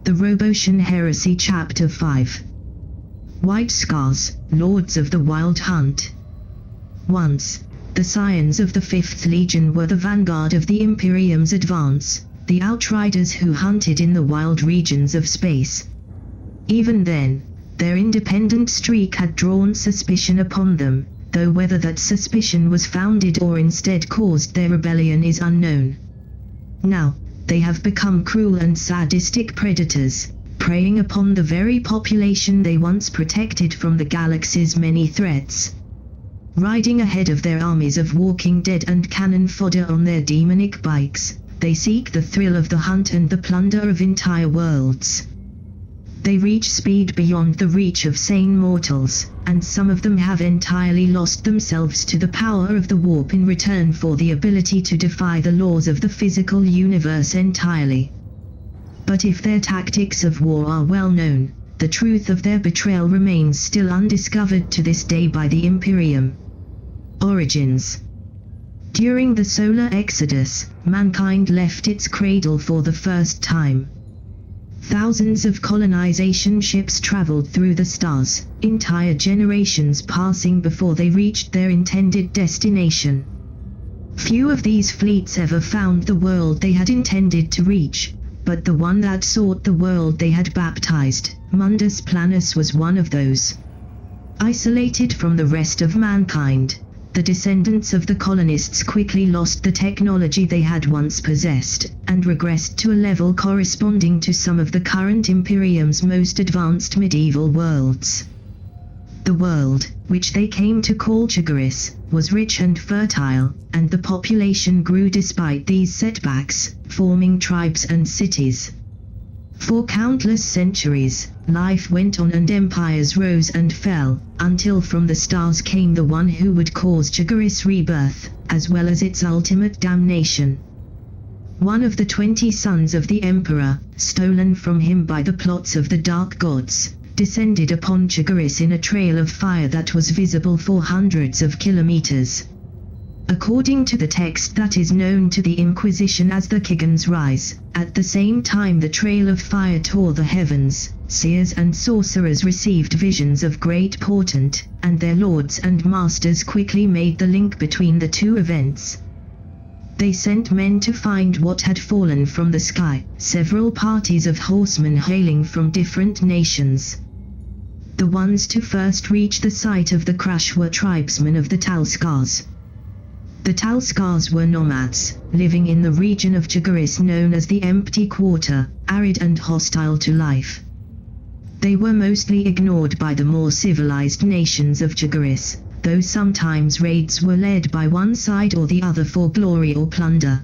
The Roboutian Heresy Chapter 5. White Scars, Lords of the Wild Hunt. Once, the Scions of the 5th Legion were the vanguard of the Imperium's advance, the outriders who hunted in the wild regions of space. Even then, their independent streak had drawn suspicion upon them, though whether that suspicion was founded or instead caused their rebellion is unknown. Now, they have become cruel and sadistic predators, preying upon the very population they once protected from the galaxy's many threats. Riding ahead of their armies of walking dead and cannon fodder on their demonic bikes, they seek the thrill of the hunt and the plunder of entire worlds. They reach speed beyond the reach of sane mortals, and some of them have entirely lost themselves to the power of the warp in return for the ability to defy the laws of the physical universe entirely. But if their tactics of war are well known, the truth of their betrayal remains still undiscovered to this day by the Imperium. Origins. During the solar exodus, mankind left its cradle for the first time. Thousands of colonization ships traveled through the stars, entire generations passing before they reached their intended destination. Few of these fleets ever found the world they had intended to reach, but the one that sought the world they had baptized, Mundus Planus, was one of those. Isolated from the rest of mankind, the descendants of the colonists quickly lost the technology they had once possessed, and regressed to a level corresponding to some of the current Imperium's most advanced medieval worlds. The world, which they came to call Chondax, was rich and fertile, and the population grew despite these setbacks, forming tribes and cities. For countless centuries, life went on and empires rose and fell, until from the stars came the one who would cause Chondax rebirth, as well as its ultimate damnation. One of the 20 sons of the Emperor, stolen from him by the plots of the Dark Gods, descended upon Chondax in a trail of fire that was visible for hundreds of kilometers. According to the text that is known to the Inquisition as the Kigan's Rise, at the same time the trail of fire tore the heavens, seers and sorcerers received visions of great portent, and their lords and masters quickly made the link between the two events. They sent men to find what had fallen from the sky, several parties of horsemen hailing from different nations. The ones to first reach the site of the crash were tribesmen of the Talskars. The Talskars were nomads, living in the region of Chondax known as the Empty Quarter, arid and hostile to life. They were mostly ignored by the more civilized nations of Chondax, though sometimes raids were led by one side or the other for glory or plunder.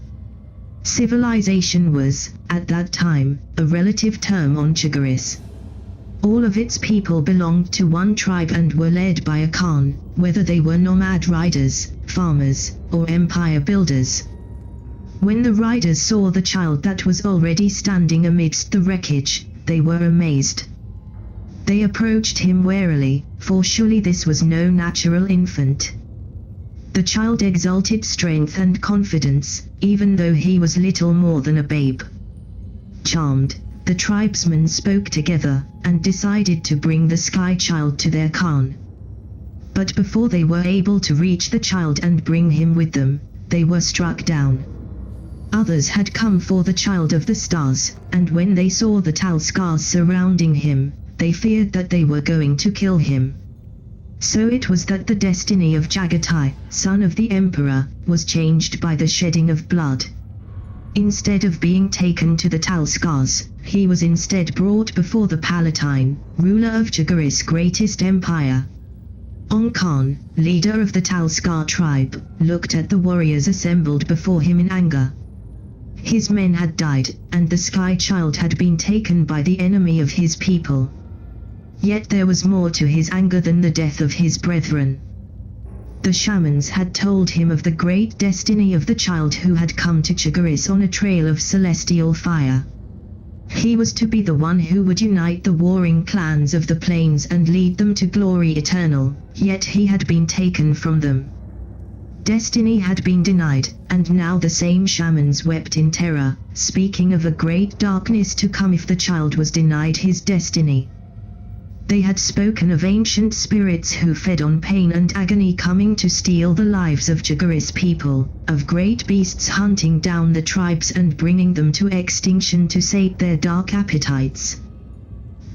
Civilization was, at that time, a relative term on Chondax. All of its people belonged to one tribe and were led by a Khan, whether they were nomad riders, farmers, or empire builders. When the riders saw the child that was already standing amidst the wreckage, they were amazed. They approached him warily, for surely this was no natural infant. The child exalted strength and confidence, even though he was little more than a babe. Charmed, the tribesmen spoke together, and decided to bring the Sky Child to their Khan. But before they were able to reach the child and bring him with them, they were struck down. Others had come for the Child of the Stars, and when they saw the Talskars surrounding him, they feared that they were going to kill him. So it was that the destiny of Jagatai, son of the Emperor, was changed by the shedding of blood. Instead of being taken to the Talskars, he was instead brought before the Palatine, ruler of Chondax's greatest empire. Khan, leader of the Talskar tribe, looked at the warriors assembled before him in anger. His men had died, and the Sky Child had been taken by the enemy of his people. Yet there was more to his anger than the death of his brethren. The shamans had told him of the great destiny of the child who had come to Chondax on a trail of celestial fire. He was to be the one who would unite the warring clans of the plains and lead them to glory eternal, yet he had been taken from them. Destiny had been denied, and now the same shamans wept in terror, speaking of a great darkness to come if the child was denied his destiny. They had spoken of ancient spirits who fed on pain and agony coming to steal the lives of Jagaris people, of great beasts hunting down the tribes and bringing them to extinction to sate their dark appetites.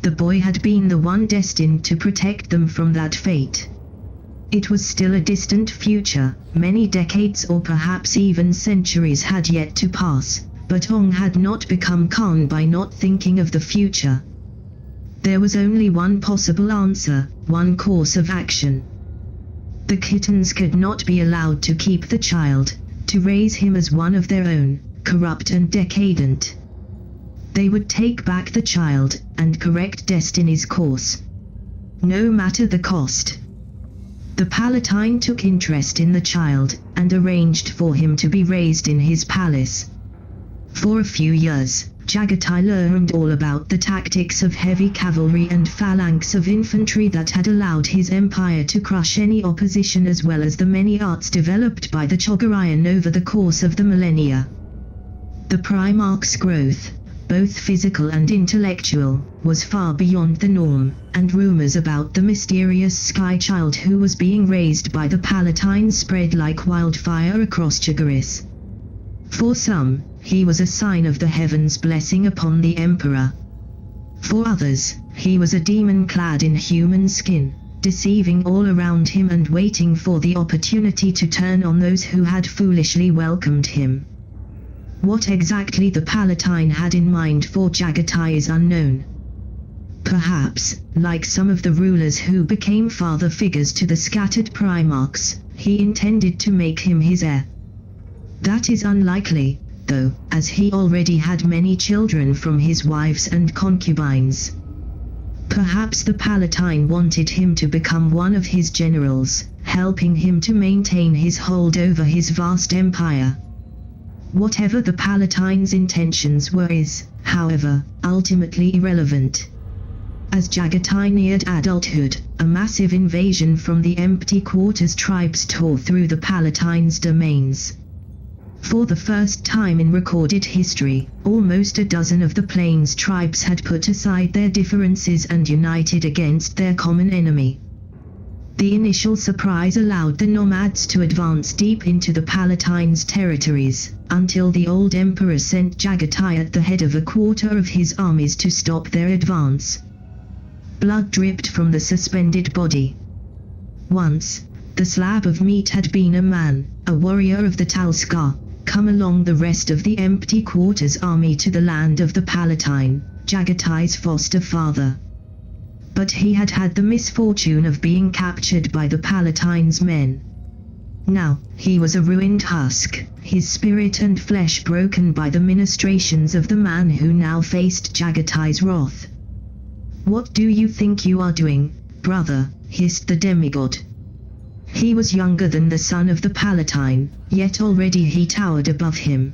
The boy had been the one destined to protect them from that fate. It was still a distant future, many decades or perhaps even centuries had yet to pass, but Ong had not become Khan by not thinking of the future. There was only one possible answer, one course of action. The kittens could not be allowed to keep the child, to raise him as one of their own, corrupt and decadent. They would take back the child, and correct destiny's course. No matter the cost. The Palatine took interest in the child, and arranged for him to be raised in his palace. For a few years, Jagatai learned all about the tactics of heavy cavalry and phalanx of infantry that had allowed his empire to crush any opposition, as well as the many arts developed by the Chogarian over the course of the millennia. The Primarch's growth, both physical and intellectual, was far beyond the norm, and rumors about the mysterious Sky Child who was being raised by the Palatine spread like wildfire across Jagaris. For some, he was a sign of the heavens' blessing upon the Emperor. For others, he was a demon clad in human skin, deceiving all around him and waiting for the opportunity to turn on those who had foolishly welcomed him. What exactly the Palatine had in mind for Jagatai is unknown. Perhaps, like some of the rulers who became father figures to the scattered Primarchs, he intended to make him his heir. That is unlikely, though, as he already had many children from his wives and concubines. Perhaps the Palatine wanted him to become one of his generals, helping him to maintain his hold over his vast empire. Whatever the Palatine's intentions were is, however, ultimately irrelevant. As Jagatai neared adulthood, a massive invasion from the Empty Quarters tribes tore through the Palatine's domains. For the first time in recorded history, almost a dozen of the Plains tribes had put aside their differences and united against their common enemy. The initial surprise allowed the nomads to advance deep into the Palatine's territories, until the old emperor sent Jagatai at the head of a quarter of his armies to stop their advance. Blood dripped from the suspended body. Once, the slab of meat had been a man, a warrior of the Talskar, come along the rest of the Empty Quarters army to the land of the Palatine, Jagatai's foster father. But he had had the misfortune of being captured by the Palatine's men. Now, he was a ruined husk, his spirit and flesh broken by the ministrations of the man who now faced Jagatai's wrath. "What do you think you are doing, brother?" hissed the demigod. He was younger than the son of the Palatine, yet already he towered above him.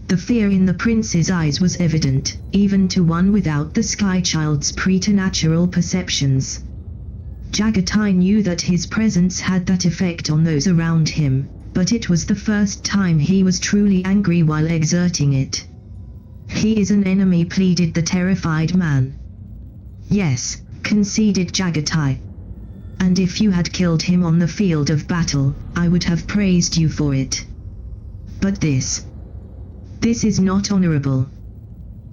The fear in the prince's eyes was evident, even to one without the Sky Child's preternatural perceptions. Jagatai knew that his presence had that effect on those around him, but it was the first time he was truly angry while exerting it. "He is an enemy," pleaded the terrified man. "Yes," conceded Jagatai. "And if you had killed him on the field of battle, I would have praised you for it. But this is not honorable.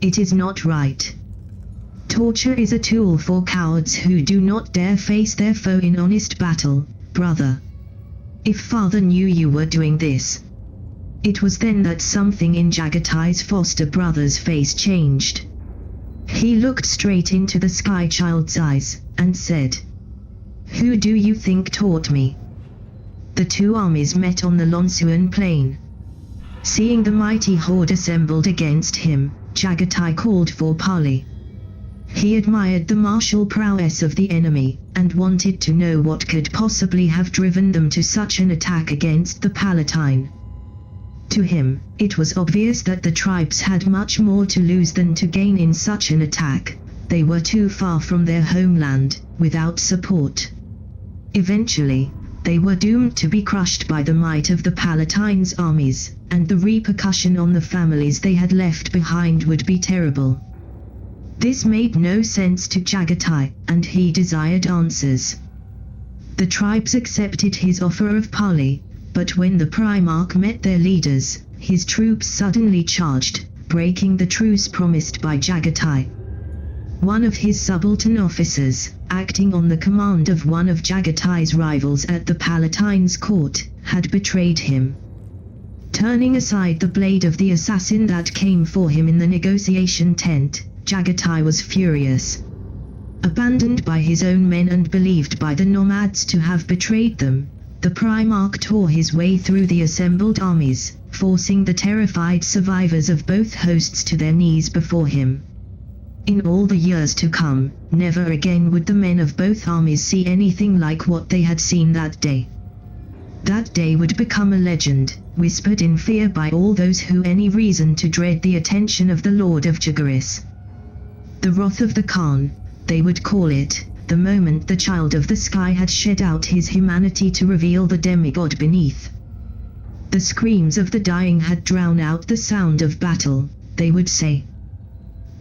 It is not right. Torture is a tool for cowards who do not dare face their foe in honest battle, brother. If father knew you were doing this." It was then that something in Jagatai's foster brother's face changed. He looked straight into the Sky Child's eyes, and said, "Who do you think taught me?" The two armies met on the Lonsuan plain. Seeing the mighty horde assembled against him, Jagatai called for parley. He admired the martial prowess of the enemy, and wanted to know what could possibly have driven them to such an attack against the Palatine. To him, it was obvious that the tribes had much more to lose than to gain in such an attack. They were too far from their homeland, without support. Eventually, they were doomed to be crushed by the might of the Palatine's armies, and the repercussion on the families they had left behind would be terrible. This made no sense to Chagatai, and he desired answers. The tribes accepted his offer of parley, but when the Primarch met their leaders, his troops suddenly charged, breaking the truce promised by Chagatai. One of his subaltern officers, acting on the command of one of Jagatai's rivals at the Palatine's court, had betrayed him. Turning aside the blade of the assassin that came for him in the negotiation tent, Chagatai was furious. Abandoned by his own men and believed by the nomads to have betrayed them, the Primarch tore his way through the assembled armies, forcing the terrified survivors of both hosts to their knees before him. In all the years to come, never again would the men of both armies see anything like what they had seen that day. That day would become a legend, whispered in fear by all those who any reason to dread the attention of the Lord of Chagaris. The wrath of the Khan, they would call it, the moment the child of the sky had shed out his humanity to reveal the demigod beneath. The screams of the dying had drowned out the sound of battle, they would say.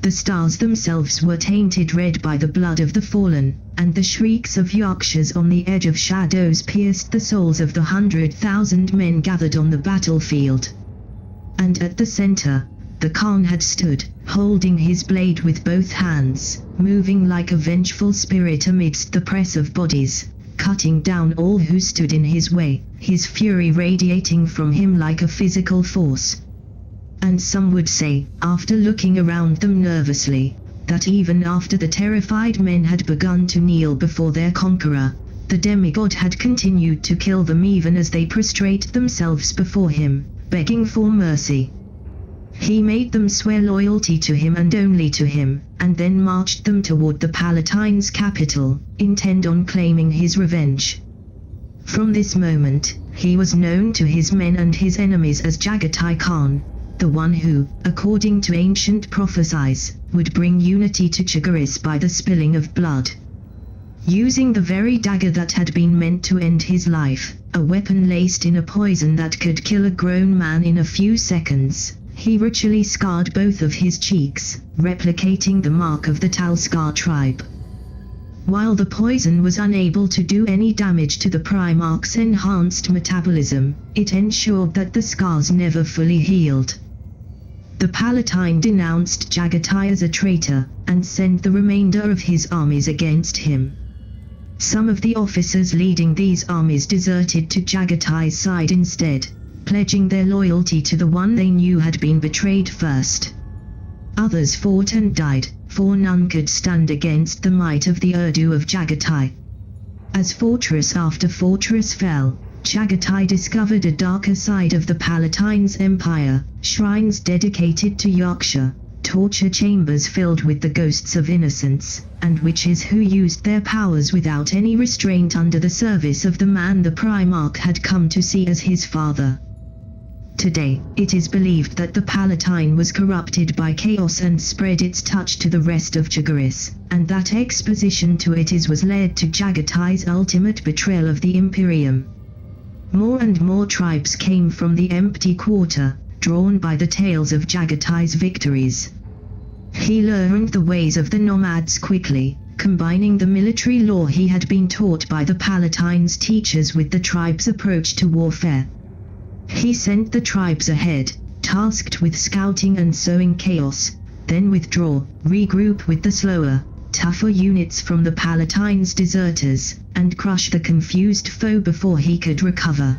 The stars themselves were tainted red by the blood of the fallen, and the shrieks of Yakshas on the edge of shadows pierced the souls of the 100,000 men gathered on the battlefield. And at the center, the Khan had stood, holding his blade with both hands, moving like a vengeful spirit amidst the press of bodies, cutting down all who stood in his way, his fury radiating from him like a physical force. And some would say, after looking around them nervously, that even after the terrified men had begun to kneel before their conqueror, the demigod had continued to kill them even as they prostrate themselves before him, begging for mercy. He made them swear loyalty to him and only to him, and then marched them toward the Palatine's capital, intent on claiming his revenge. From this moment, he was known to his men and his enemies as Chagatai Khan, the one who, according to ancient prophecies, would bring unity to Chagaris by the spilling of blood. Using the very dagger that had been meant to end his life, a weapon laced in a poison that could kill a grown man in a few seconds, he ritually scarred both of his cheeks, replicating the mark of the Talskar tribe. While the poison was unable to do any damage to the Primarch's enhanced metabolism, it ensured that the scars never fully healed. The Palatine denounced Chagatai as a traitor, and sent the remainder of his armies against him. Some of the officers leading these armies deserted to Chagatai's side instead, pledging their loyalty to the one they knew had been betrayed first. Others fought and died, for none could stand against the might of the Urdu of Chagatai. As fortress after fortress fell, Chagatai discovered a darker side of the Palatine's empire, shrines dedicated to Yaksha, torture chambers filled with the ghosts of innocents, and witches who used their powers without any restraint under the service of the man the Primarch had come to see as his father. Today, it is believed that the Palatine was corrupted by chaos and spread its touch to the rest of Chagaris, and that exposition to it was led to Chagatai's ultimate betrayal of the Imperium. More and more tribes came from the empty quarter, drawn by the tales of Chagatai's victories. He learned the ways of the nomads quickly, combining the military lore he had been taught by the Palatine's teachers with the tribe's approach to warfare. He sent the tribes ahead, tasked with scouting and sowing chaos, then withdraw, regroup with the slower, tougher units from the Palatine's deserters, and crush the confused foe before he could recover.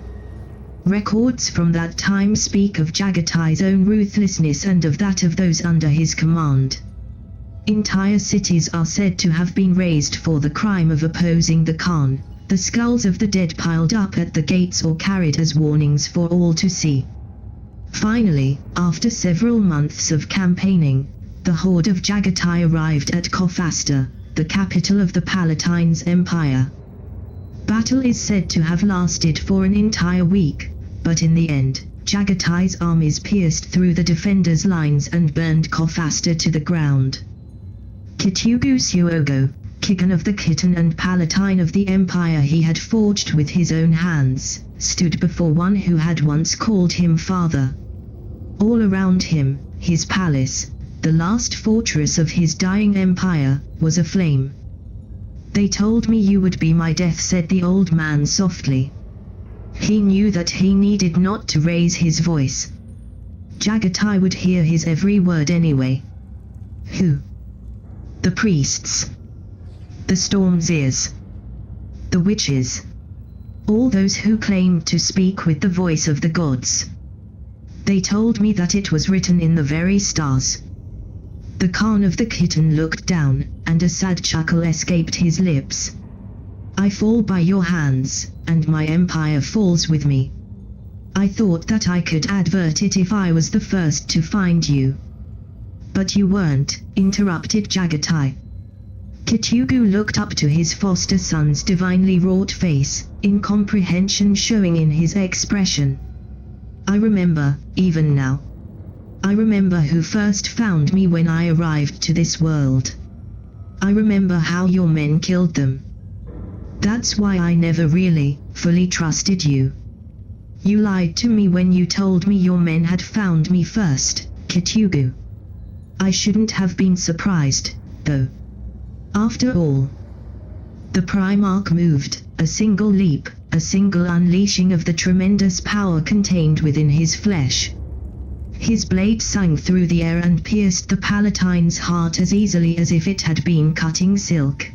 Records from that time speak of Chagatai's own ruthlessness and of that of those under his command. Entire cities are said to have been razed for the crime of opposing the Khan, the skulls of the dead piled up at the gates or carried as warnings for all to see. Finally, after several months of campaigning, the horde of Chagatai arrived at Khofasta, the capital of the Palatine's empire. Battle is said to have lasted for an entire week, but in the end, Chagatai's armies pierced through the defenders' lines and burned Khofasta to the ground. Kitugu Suogo, Kigan of the Kitten and Palatine of the Empire he had forged with his own hands, stood before one who had once called him father. All around him, his palace, the last fortress of his dying empire, was aflame. "They told me you would be my death," said the old man softly. He knew that he needed not to raise his voice. Jagatai would hear his every word anyway. Who? The priests. The Stormseers. The witches. All those who claimed to speak with the voice of the gods. They told me that it was written in the very stars. The Khan of the Kitten looked down, and a sad chuckle escaped his lips. "I fall by your hands, and my empire falls with me. I thought that I could avert it if I was the first to find you." "But you weren't," interrupted Jagatai. Kitugu looked up to his foster son's divinely wrought face, incomprehension showing in his expression. "I remember, even now. I remember who first found me when I arrived to this world. I remember how your men killed them. That's why I never really, fully trusted you. You lied to me when you told me your men had found me first, Kitugu. I shouldn't have been surprised, though. After all." The Primarch moved, a single leap, a single unleashing of the tremendous power contained within his flesh. His blade sang through the air and pierced the Palatine's heart as easily as if it had been cutting silk.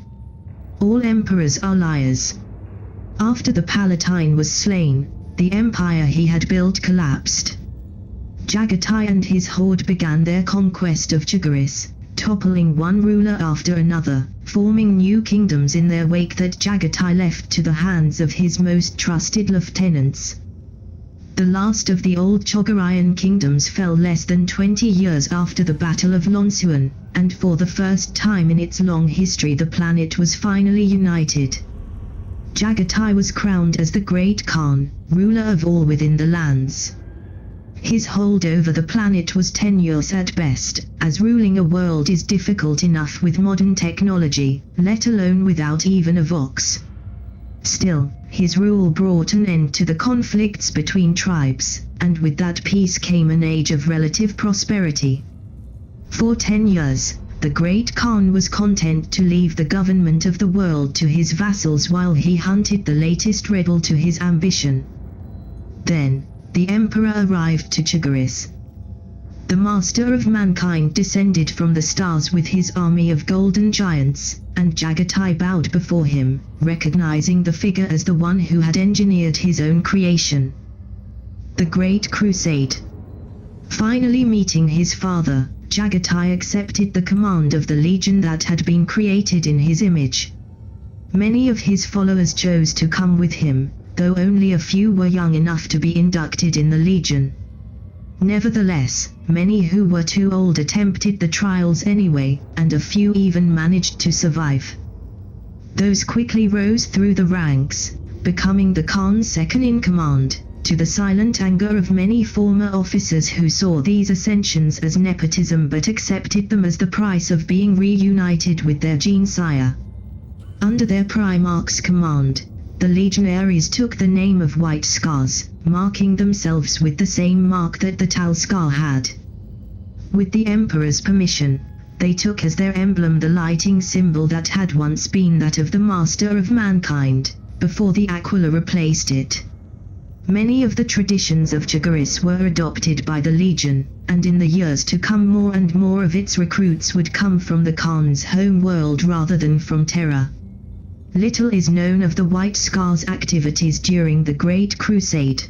"All emperors are liars." After the Palatine was slain, the empire he had built collapsed. Jagatai and his horde began their conquest of Chagaris, toppling one ruler after another, forming new kingdoms in their wake that Jagatai left to the hands of his most trusted lieutenants. The last of the old Chogarian kingdoms fell less than 20 years after the Battle of Lonsuan, and for the first time in its long history the planet was finally united. Jagatai was crowned as the Great Khan, ruler of all within the lands. His hold over the planet was tenuous at best, as ruling a world is difficult enough with modern technology, let alone without even a vox. Still, his rule brought an end to the conflicts between tribes, and with that peace came an age of relative prosperity. For 10 years, the Great Khan was content to leave the government of the world to his vassals while he hunted the latest rebel to his ambition. Then, the Emperor arrived to Chagaris. The Master of Mankind descended from the stars with his army of golden giants, and Jagatai bowed before him, recognizing the figure as the one who had engineered his own creation. The Great Crusade. Finally meeting his father, Jagatai accepted the command of the legion that had been created in his image. Many of his followers chose to come with him, though only a few were young enough to be inducted in the legion. Nevertheless, many who were too old attempted the trials anyway, and a few even managed to survive. Those quickly rose through the ranks, becoming the Khan's second-in-command, to the silent anger of many former officers who saw these ascensions as nepotism but accepted them as the price of being reunited with their gene-sire. Under their Primarch's command, the legionaries took the name of White Scars, marking themselves with the same mark that the Tal Scar had. With the Emperor's permission, they took as their emblem the lighting symbol that had once been that of the Master of Mankind, before the Aquila replaced it. Many of the traditions of Chagaris were adopted by the Legion, and in the years to come more and more of its recruits would come from the Khan's home world rather than from Terra. Little is known of the White Scars' activities during the Great Crusade.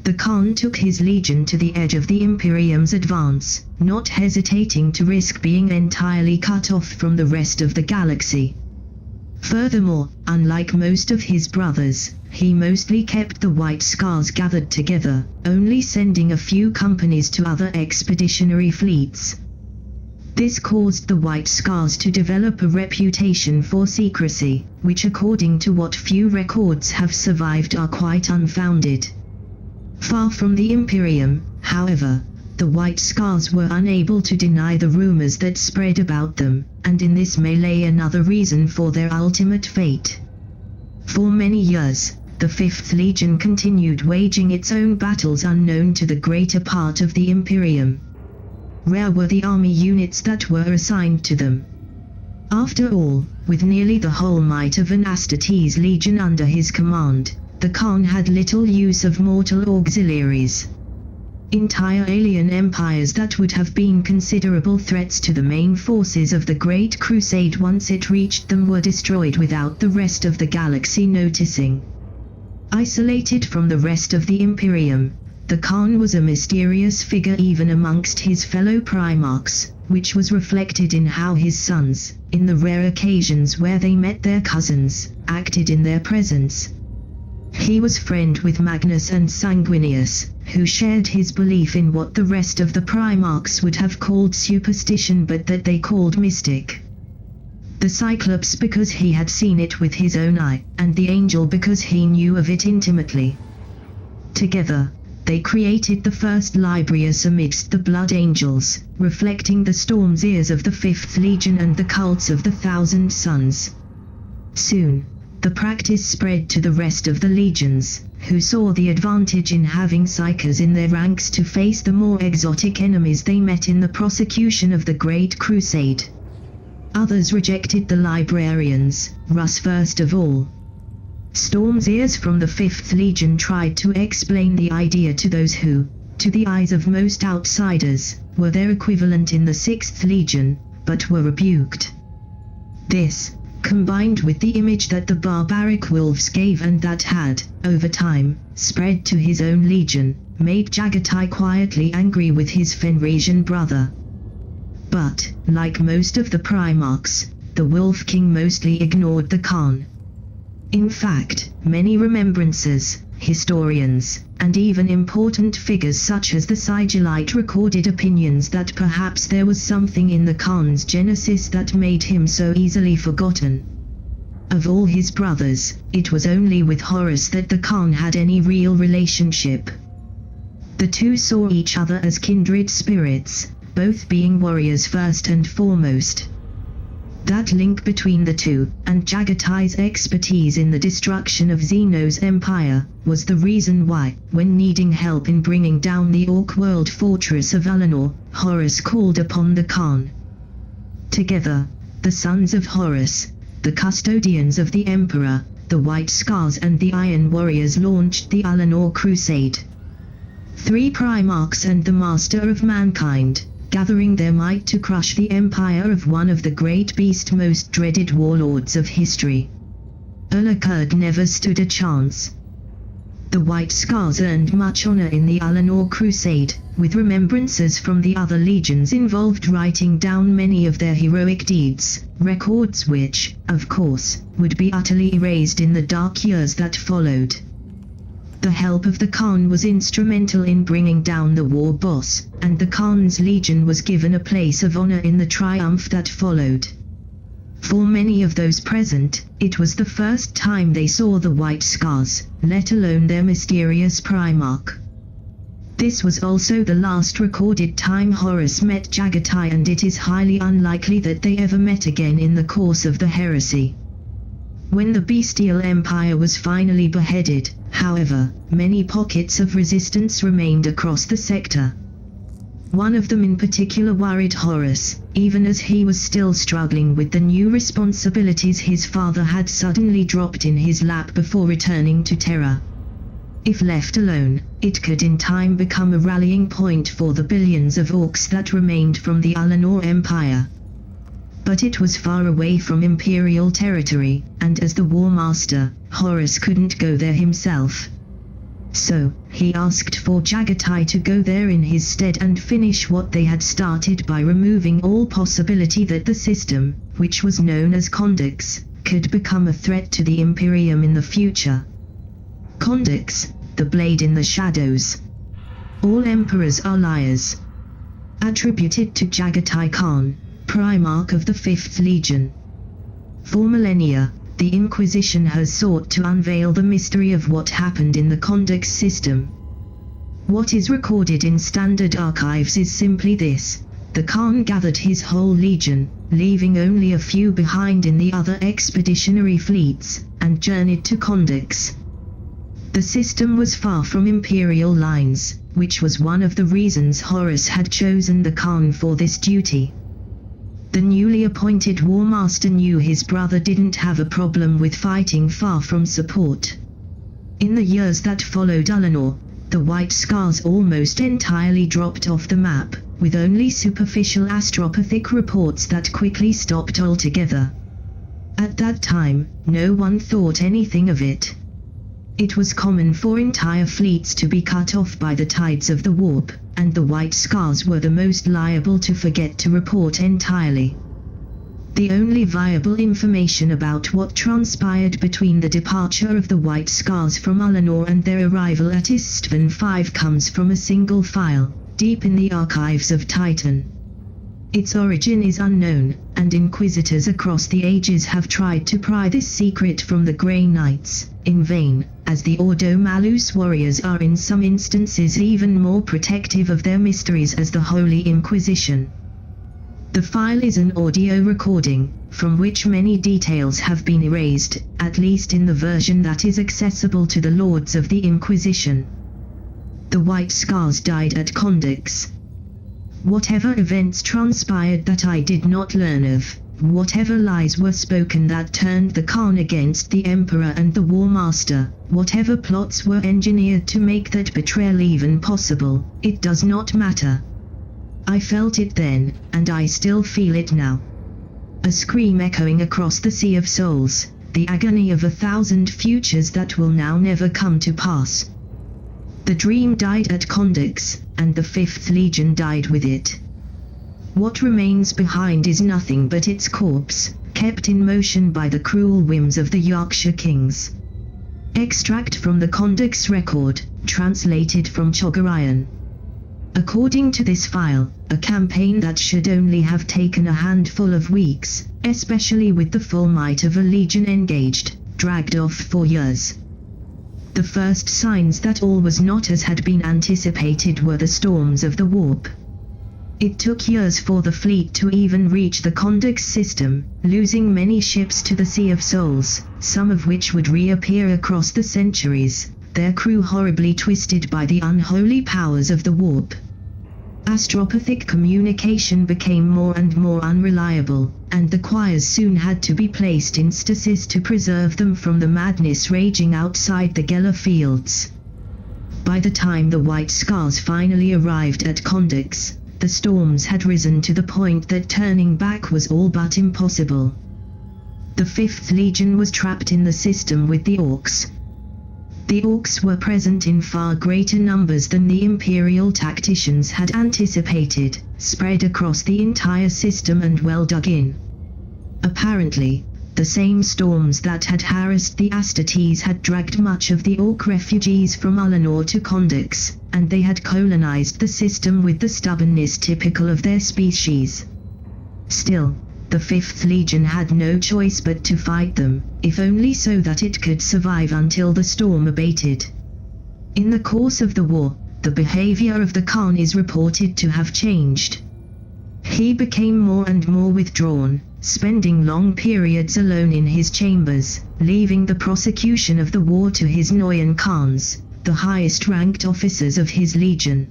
The Khan took his legion to the edge of the Imperium's advance, not hesitating to risk being entirely cut off from the rest of the galaxy. Furthermore, unlike most of his brothers, he mostly kept the White Scars gathered together, only sending a few companies to other expeditionary fleets. This caused the White Scars to develop a reputation for secrecy, which according to what few records have survived are quite unfounded. Far from the Imperium, however, the White Scars were unable to deny the rumors that spread about them, and in this may lay another reason for their ultimate fate. For many years, the Fifth Legion continued waging its own battles unknown to the greater part of the Imperium. Rare were the army units that were assigned to them. After all, with nearly the whole might of an Astartes legion under his command, the Khan had little use of mortal auxiliaries. Entire alien empires that would have been considerable threats to the main forces of the Great Crusade once it reached them were destroyed without the rest of the galaxy noticing. Isolated from the rest of the Imperium, the Khan was a mysterious figure even amongst his fellow Primarchs, which was reflected in how his sons, in the rare occasions where they met their cousins, acted in their presence. He was friend with Magnus and Sanguinius, who shared his belief in what the rest of the Primarchs would have called superstition but that they called mystic. The Cyclops because he had seen it with his own eye, and the Angel because he knew of it intimately. Together, they created the first Librius amidst the Blood Angels, reflecting the storm's ears of the Fifth Legion and the cults of the Thousand Suns. Soon, the practice spread to the rest of the legions, who saw the advantage in having Psykers in their ranks to face the more exotic enemies they met in the prosecution of the Great Crusade. Others rejected the Librarians, Russ first of all. Storm's ears from the Fifth Legion tried to explain the idea to those who, to the eyes of most outsiders, were their equivalent in the Sixth Legion, but were rebuked. This, combined with the image that the barbaric wolves gave and that had, over time, spread to his own legion, made Jagatai quietly angry with his Fenrisian brother. But, like most of the Primarchs, the Wolf King mostly ignored the Khan. In fact, many remembrancers, historians, and even important figures such as the Sigillite recorded opinions that perhaps there was something in the Khan's genesis that made him so easily forgotten. Of all his brothers, it was only with Horus that the Khan had any real relationship. The two saw each other as kindred spirits, both being warriors first and foremost. That link between the two, and Jagatai's expertise in the destruction of Xeno's empire, was the reason why, when needing help in bringing down the Orc world fortress of Alinor, Horus called upon the Khan. Together, the sons of Horus, the custodians of the Emperor, the White Scars and the Iron Warriors launched the Alinor Crusade. 3 Primarchs and the Master of Mankind, gathering their might to crush the empire of one of the great beast most dreaded warlords of history. Alucard never stood a chance. The White Scars earned much honor in the Alinor Crusade, with remembrancers from the other legions involved writing down many of their heroic deeds, records which, of course, would be utterly erased in the dark years that followed. The help of the Khan was instrumental in bringing down the war boss, and the Khan's legion was given a place of honor in the triumph that followed. For many of those present, it was the first time they saw the White Scars, let alone their mysterious Primarch. This was also the last recorded time Horus met Jagatai, and it is highly unlikely that they ever met again in the course of the heresy. When the bestial empire was finally beheaded, however, many pockets of resistance remained across the sector. One of them in particular worried Horus, even as he was still struggling with the new responsibilities his father had suddenly dropped in his lap before returning to Terra. If left alone, it could in time become a rallying point for the billions of orcs that remained from the Alinor Empire. But it was far away from Imperial territory, and as the War Master, Horus couldn't go there himself. So, he asked for Jagatai to go there in his stead and finish what they had started by removing all possibility that the system, which was known as Chondax, could become a threat to the Imperium in the future. Chondax, the blade in the shadows. All emperors are liars. Attributed to Jagatai Khan, Primarch of the Fifth Legion. For millennia, the Inquisition has sought to unveil the mystery of what happened in the Chondax system. What is recorded in standard archives is simply this: the Khan gathered his whole legion, leaving only a few behind in the other expeditionary fleets, and journeyed to Chondax. The system was far from imperial lines, which was one of the reasons Horus had chosen the Khan for this duty. The newly appointed War Master knew his brother didn't have a problem with fighting far from support. In the years that followed Eleanor, the White Scars almost entirely dropped off the map, with only superficial astropathic reports that quickly stopped altogether. At that time, no one thought anything of it. It was common for entire fleets to be cut off by the tides of the warp, and the White Scars were the most liable to forget to report entirely. The only viable information about what transpired between the departure of the White Scars from Eleanor and their arrival at Istvan V comes from a single file, deep in the archives of Titan. Its origin is unknown, and inquisitors across the ages have tried to pry this secret from the Grey Knights, in vain, as the Ordo Malus warriors are in some instances even more protective of their mysteries as the Holy Inquisition. The file is an audio recording, from which many details have been erased, at least in the version that is accessible to the Lords of the Inquisition. The White Scars died at Chondax. Whatever events transpired that I did not learn of, whatever lies were spoken that turned the Khan against the Emperor and the War Master, whatever plots were engineered to make that betrayal even possible, it does not matter. I felt it then, and I still feel it now. A scream echoing across the Sea of Souls, the agony of 1,000 futures that will now never come to pass. The dream died at Chondax, and the 5th Legion died with it. What remains behind is nothing but its corpse, kept in motion by the cruel whims of the Yorkshire kings. Extract from the Chondax record, translated from Chogarian. According to this file, a campaign that should only have taken a handful of weeks, especially with the full might of a legion engaged, dragged off for years. The first signs that all was not as had been anticipated were the storms of the warp. It took years for the fleet to even reach the Chondax system, losing many ships to the Sea of Souls, some of which would reappear across the centuries, their crew horribly twisted by the unholy powers of the warp. Astropathic communication became more and more unreliable, and the choirs soon had to be placed in stasis to preserve them from the madness raging outside the Geller fields. By the time the White Scars finally arrived at Chondax, the storms had risen to the point that turning back was all but impossible. The 5th Legion was trapped in the system with the Orcs. The Orcs were present in far greater numbers than the Imperial tacticians had anticipated, spread across the entire system and well dug in. Apparently, the same storms that had harassed the Astartes had dragged much of the Orc refugees from Eleanor to Chondax, and they had colonized the system with the stubbornness typical of their species. Still, the 5th Legion had no choice but to fight them, if only so that it could survive until the storm abated. In the course of the war, the behavior of the Khan is reported to have changed. He became more and more withdrawn, spending long periods alone in his chambers, leaving the prosecution of the war to his Noyan Khans, the highest-ranked officers of his legion.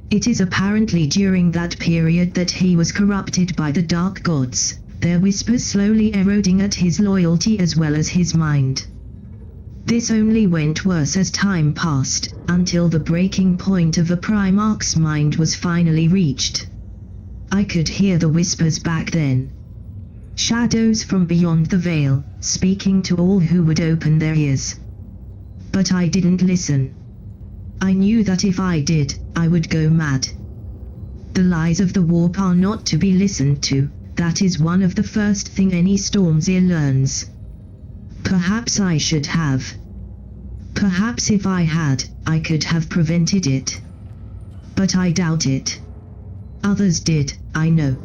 It is apparently during that period that he was corrupted by the dark gods, their whispers slowly eroding at his loyalty as well as his mind. This only went worse as time passed, until the breaking point of a Primarch's mind was finally reached. I could hear the whispers back then. Shadows from beyond the veil, speaking to all who would open their ears. But I didn't listen. I knew that if I did, I would go mad. The lies of the warp are not to be listened to, that is one of the first thing any Stormseer learns. Perhaps I should have. Perhaps if I had, I could have prevented it. But I doubt it. Others did, I know.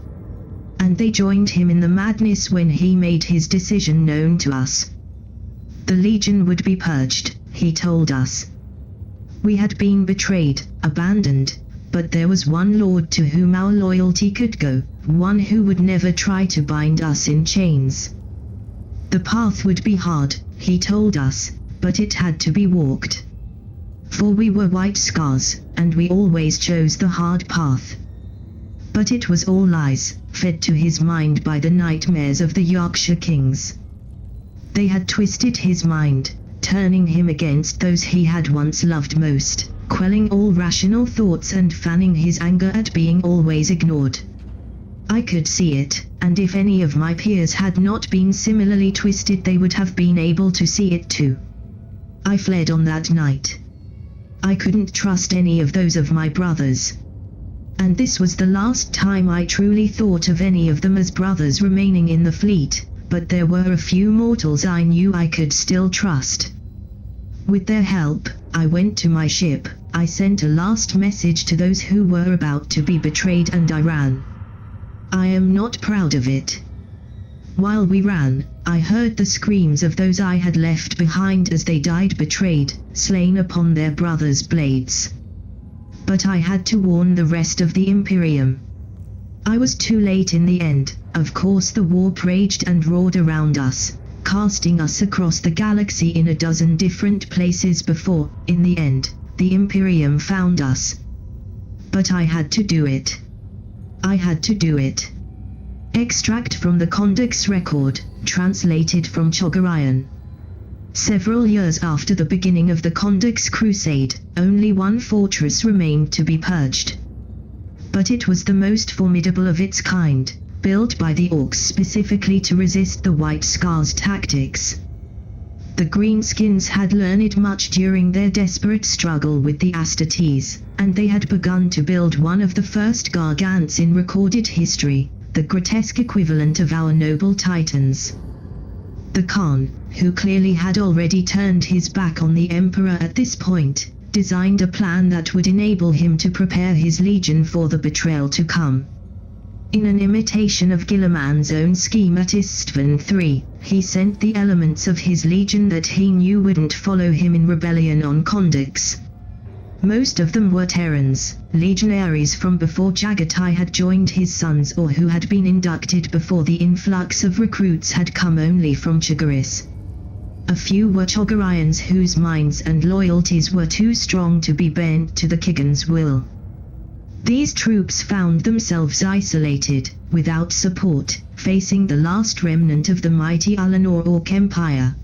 And they joined him in the madness when he made his decision known to us. The Legion would be purged, he told us. We had been betrayed, abandoned, but there was one Lord to whom our loyalty could go, one who would never try to bind us in chains. The path would be hard, he told us, but it had to be walked. For we were white scars, and we always chose the hard path. But it was all lies, fed to his mind by the nightmares of the Yorkshire kings. They had twisted his mind, turning him against those he had once loved most, quelling all rational thoughts and fanning his anger at being always ignored. I could see it, and if any of my peers had not been similarly twisted, they would have been able to see it too. I fled on that night. I couldn't trust any of those of my brothers. And this was the last time I truly thought of any of them as brothers remaining in the fleet, but there were a few mortals I knew I could still trust. With their help, I went to my ship, I sent a last message to those who were about to be betrayed, and I ran. I am not proud of it. While we ran, I heard the screams of those I had left behind as they died betrayed, slain upon their brothers' blades. But I had to warn the rest of the Imperium. I was too late in the end. Of course the warp raged and roared around us, casting us across the galaxy in a dozen different places before, in the end, the Imperium found us. But I had to do it. I had to do it. Extract from the Chondax record, translated from Chogarian. Several years after the beginning of the Chondax Crusade, only one fortress remained to be purged. But it was the most formidable of its kind, built by the Orcs specifically to resist the White Scars' tactics. The Greenskins had learned much during their desperate struggle with the Astartes, and they had begun to build one of the first gargants in recorded history, the grotesque equivalent of our noble titans. The Khan, who clearly had already turned his back on the Emperor at this point, designed a plan that would enable him to prepare his legion for the betrayal to come. In an imitation of Guilliman's own scheme at Istvan III, he sent the elements of his legion that he knew wouldn't follow him in rebellion on Chondax. Most of them were Terrans, legionaries from before Chagatai had joined his sons or who had been inducted before the influx of recruits had come only from Chagaris. A few were Chogarians whose minds and loyalties were too strong to be bent to the Kigan's will. These troops found themselves isolated, without support, facing the last remnant of the mighty Alanor Orc Empire.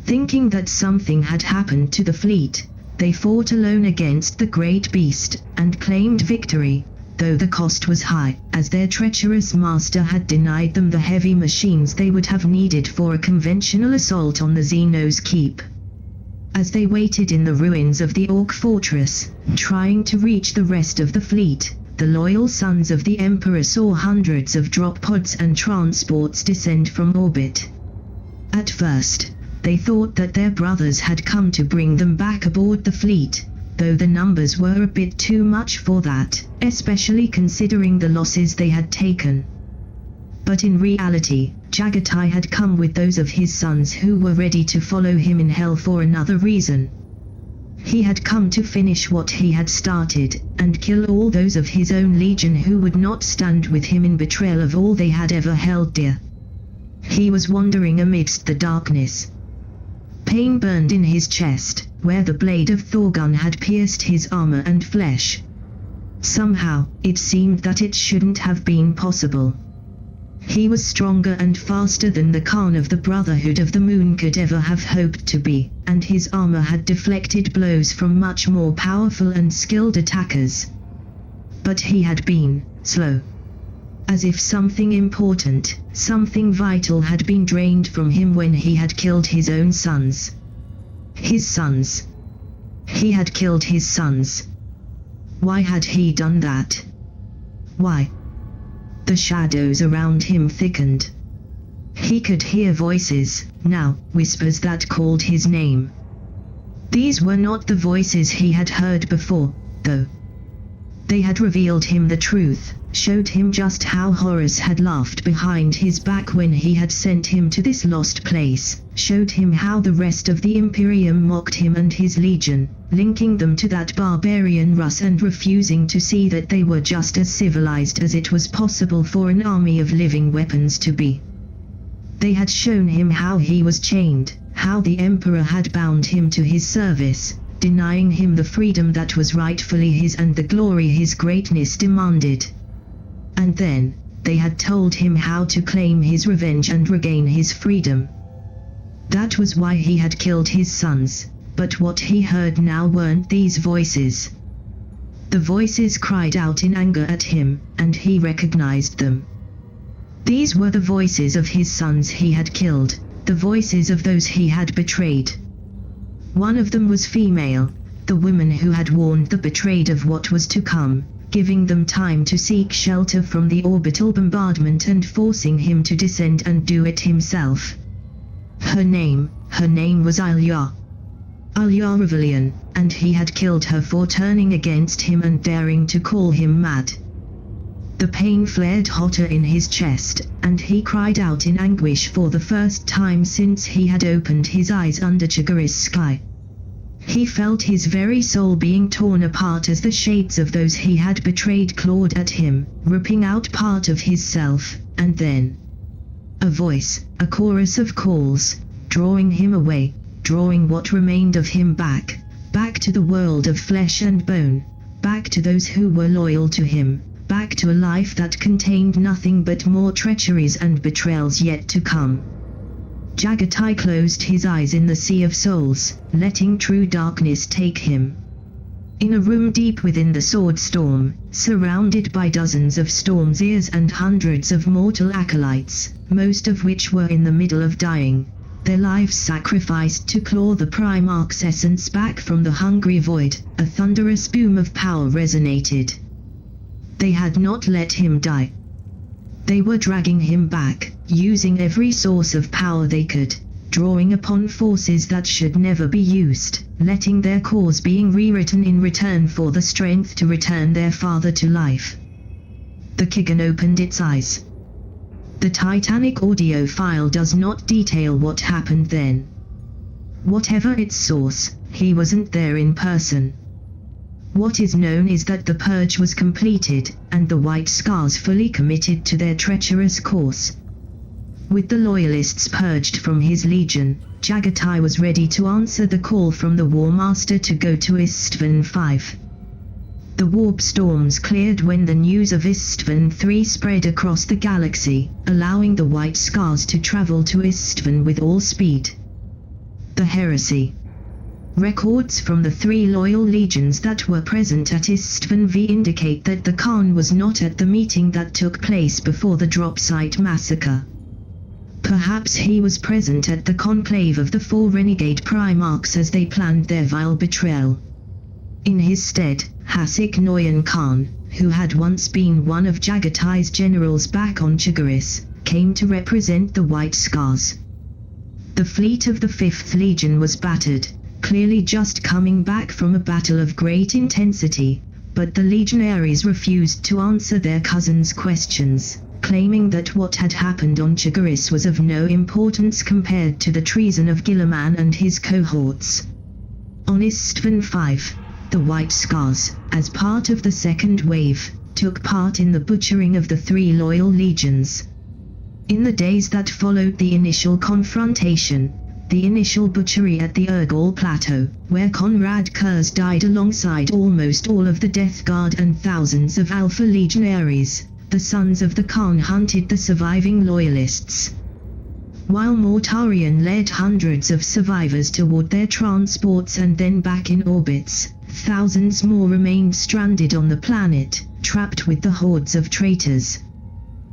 Thinking that something had happened to the fleet, they fought alone against the great beast, and claimed victory, though the cost was high, as their treacherous master had denied them the heavy machines they would have needed for a conventional assault on the Xenos Keep. As they waited in the ruins of the Orc fortress, trying to reach the rest of the fleet, the loyal sons of the Emperor saw hundreds of drop pods and transports descend from orbit. At first, they thought that their brothers had come to bring them back aboard the fleet, though the numbers were a bit too much for that, especially considering the losses they had taken. But in reality, Chagatai had come with those of his sons who were ready to follow him in hell for another reason. He had come to finish what he had started, and kill all those of his own legion who would not stand with him in betrayal of all they had ever held dear. He was wandering amidst the darkness. Pain burned in his chest, where the blade of Thorgun had pierced his armor and flesh. Somehow, it seemed that it shouldn't have been possible. He was stronger and faster than the Khan of the Brotherhood of the Moon could ever have hoped to be, and his armor had deflected blows from much more powerful and skilled attackers. But he had been slow. As if something important, something vital had been drained from him when he had killed his own sons. His sons. He had killed his sons. Why had he done that? Why? The shadows around him thickened. He could hear voices, now, whispers that called his name. These were not the voices he had heard before, though. They had revealed him the truth, showed him just how Horus had laughed behind his back when he had sent him to this lost place, showed him how the rest of the Imperium mocked him and his legion, linking them to that barbarian Rus and refusing to see that they were just as civilized as it was possible for an army of living weapons to be. They had shown him how he was chained, how the Emperor had bound him to his service, denying him the freedom that was rightfully his and the glory his greatness demanded. And then, they had told him how to claim his revenge and regain his freedom. That was why he had killed his sons, but what he heard now weren't these voices. The voices cried out in anger at him, and he recognized them. These were the voices of his sons he had killed, the voices of those he had betrayed. One of them was female, the woman who had warned the betrayed of what was to come, giving them time to seek shelter from the orbital bombardment and forcing him to descend and do it himself. Her name was Alia Rebellion, and he had killed her for turning against him and daring to call him mad. The pain flared hotter in his chest, and he cried out in anguish for the first time since he had opened his eyes under Chagaris' sky. He felt his very soul being torn apart as the shades of those he had betrayed clawed at him, ripping out part of his self, and then a voice, a chorus of calls, drawing him away, drawing what remained of him back to the world of flesh and bone, back to those who were loyal to him, back to a life that contained nothing but more treacheries and betrayals yet to come. Jagatai closed his eyes in the sea of souls, letting true darkness take him. In a room deep within the sword storm, surrounded by dozens of storm's ears and hundreds of mortal acolytes, most of which were in the middle of dying, their lives sacrificed to claw the Primarch's essence back from the hungry void, a thunderous boom of power resonated. They had not let him die. They were dragging him back, using every source of power they could, drawing upon forces that should never be used, letting their cause being rewritten in return for the strength to return their father to life. The Kigan opened its eyes. The Titanic audio file does not detail what happened then. Whatever its source, he wasn't there in person. What is known is that the purge was completed, and the White Scars fully committed to their treacherous course. With the Loyalists purged from his legion, Jagatai was ready to answer the call from the War Master to go to Istvan V. The warp storms cleared when the news of Istvan III spread across the galaxy, allowing the White Scars to travel to Istvan with all speed. The Heresy. Records from the 3 loyal legions that were present at Istvan V indicate that the Khan was not at the meeting that took place before the drop site massacre. Perhaps he was present at the conclave of the 4 renegade Primarchs as they planned their vile betrayal. In his stead, Hasik Noyan Khan, who had once been one of Jagatai's generals back on Chagaris, came to represent the White Scars. The fleet of the 5th Legion was battered, clearly just coming back from a battle of great intensity, but the legionaries refused to answer their cousins' questions, claiming that what had happened on Chagaris was of no importance compared to the treason of Guilliman and his cohorts. On Istvan V, the White Scars, as part of the second wave, took part in the butchering of the 3 loyal legions. In the days that followed the initial confrontation, the initial butchery at the Urgal Plateau, where Conrad Kurz died alongside almost all of the Death Guard and thousands of Alpha Legionaries, the sons of the Khan hunted the surviving Loyalists. While Mortarion led hundreds of survivors toward their transports and then back in orbits, thousands more remained stranded on the planet, trapped with the hordes of traitors.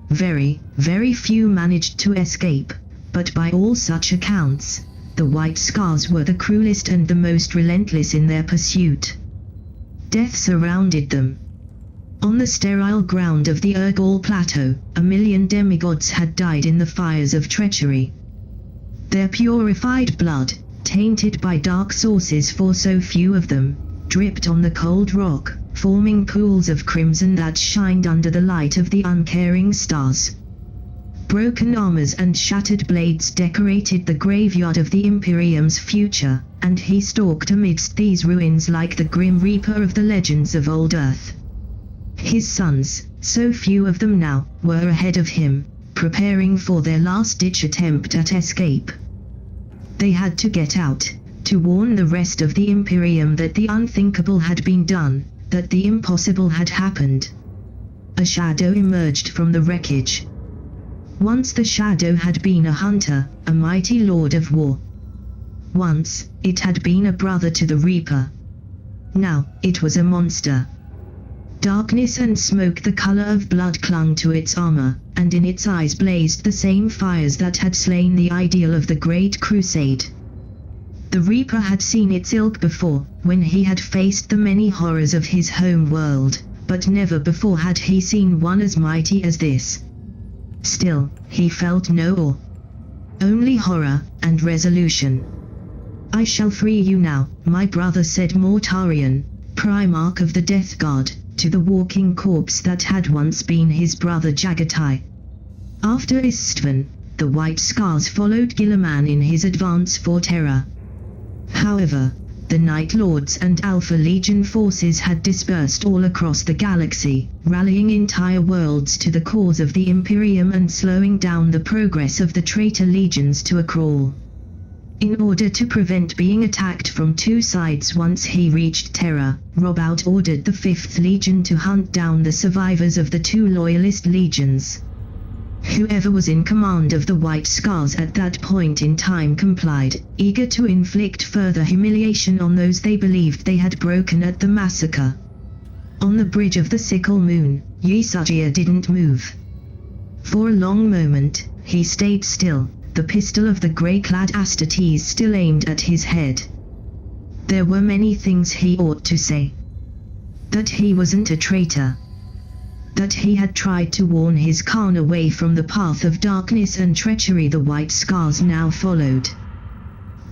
Very, very few managed to escape, but by all such accounts, the White Scars were the cruelest and the most relentless in their pursuit. Death surrounded them. On the sterile ground of the Urgal Plateau, 1 million demigods had died in the fires of treachery. Their purified blood, tainted by dark sources for so few of them, dripped on the cold rock, forming pools of crimson that shined under the light of the uncaring stars. Broken armors and shattered blades decorated the graveyard of the Imperium's future, and he stalked amidst these ruins like the grim reaper of the legends of old Earth. His sons, so few of them now, were ahead of him, preparing for their last-ditch attempt at escape. They had to get out, to warn the rest of the Imperium that the unthinkable had been done, that the impossible had happened. A shadow emerged from the wreckage. Once the shadow had been a hunter, a mighty lord of war. Once, it had been a brother to the Reaper. Now, it was a monster. Darkness and smoke the color of blood clung to its armor, and in its eyes blazed the same fires that had slain the ideal of the Great Crusade. The Reaper had seen its ilk before, when he had faced the many horrors of his home world, but never before had he seen one as mighty as this. Still, he felt no awe. Only horror, and resolution. "I shall free you now," my brother said, Mortarion, Primarch of the Death Guard, to the walking corpse that had once been his brother Jagatai. After Istvan, the White Scars followed Guilliman in his advance for Terra. However, the Night Lords and Alpha Legion forces had dispersed all across the galaxy, rallying entire worlds to the cause of the Imperium and slowing down the progress of the traitor legions to a crawl. In order to prevent being attacked from two sides once he reached Terra, Robout ordered the 5th Legion to hunt down the survivors of the two Loyalist legions. Whoever was in command of the White Scars at that point in time complied, eager to inflict further humiliation on those they believed they had broken at the massacre. On the bridge of the Sickle Moon, Ysagia didn't move. For a long moment, he stayed still, the pistol of the grey-clad Astartes still aimed at his head. There were many things he ought to say. That he wasn't a traitor. That he had tried to warn his Khan away from the path of darkness and treachery the White Scars now followed.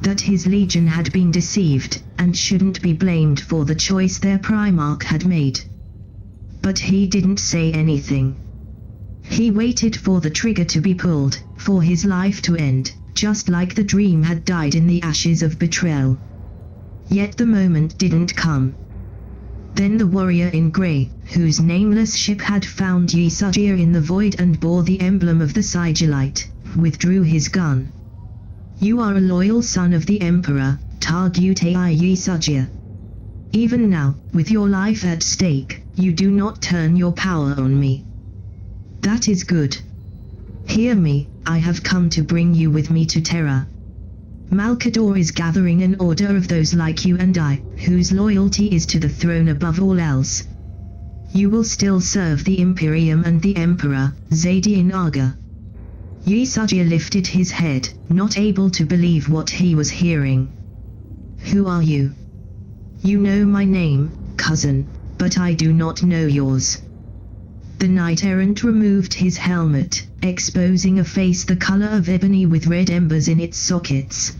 That his legion had been deceived, and shouldn't be blamed for the choice their Primarch had made. But he didn't say anything. He waited for the trigger to be pulled, for his life to end, just like the dream had died in the ashes of betrayal. Yet the moment didn't come. Then the warrior in grey, whose nameless ship had found Ysagia in the void and bore the emblem of the Sigillite, withdrew his gun. "You are a loyal son of the Emperor, Targutai Ysagia. Even now, with your life at stake, you do not turn your power on me. That is good. Hear me, I have come to bring you with me to Terra. Malkador is gathering an order of those like you and I, whose loyalty is to the throne above all else. You will still serve the Imperium and the Emperor, Zadian Aga." Ysagia lifted his head, not able to believe what he was hearing. "Who are you?" "You know my name, cousin, but I do not know yours." The knight-errant removed his helmet, exposing a face the color of ebony with red embers in its sockets.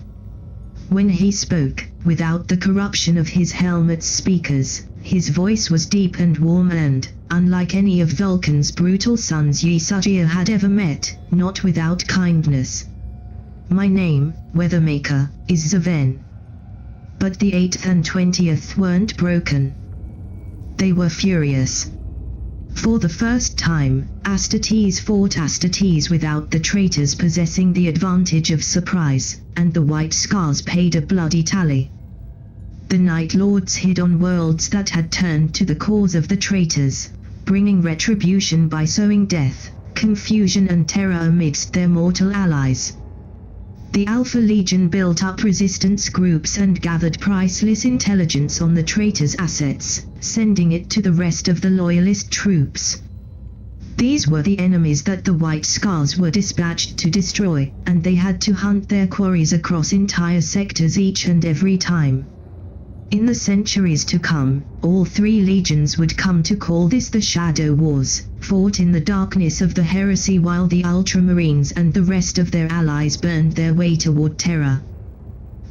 When he spoke, without the corruption of his helmet's speakers, his voice was deep and warm and, unlike any of Vulcan's brutal sons Ysagia had ever met, not without kindness. "My name, Weathermaker, is Zaven." But the 8th and 20th weren't broken. They were furious. For the first time, Astartes fought Astartes without the traitors possessing the advantage of surprise, and the White Scars paid a bloody tally. The Night Lords hid on worlds that had turned to the cause of the traitors, bringing retribution by sowing death, confusion and terror amidst their mortal allies. The Alpha Legion built up resistance groups and gathered priceless intelligence on the traitors' assets, sending it to the rest of the Loyalist troops. These were the enemies that the White Scars were dispatched to destroy, and they had to hunt their quarries across entire sectors each and every time. In the centuries to come, all three legions would come to call this the Shadow Wars, fought in the darkness of the heresy while the Ultramarines and the rest of their allies burned their way toward Terra.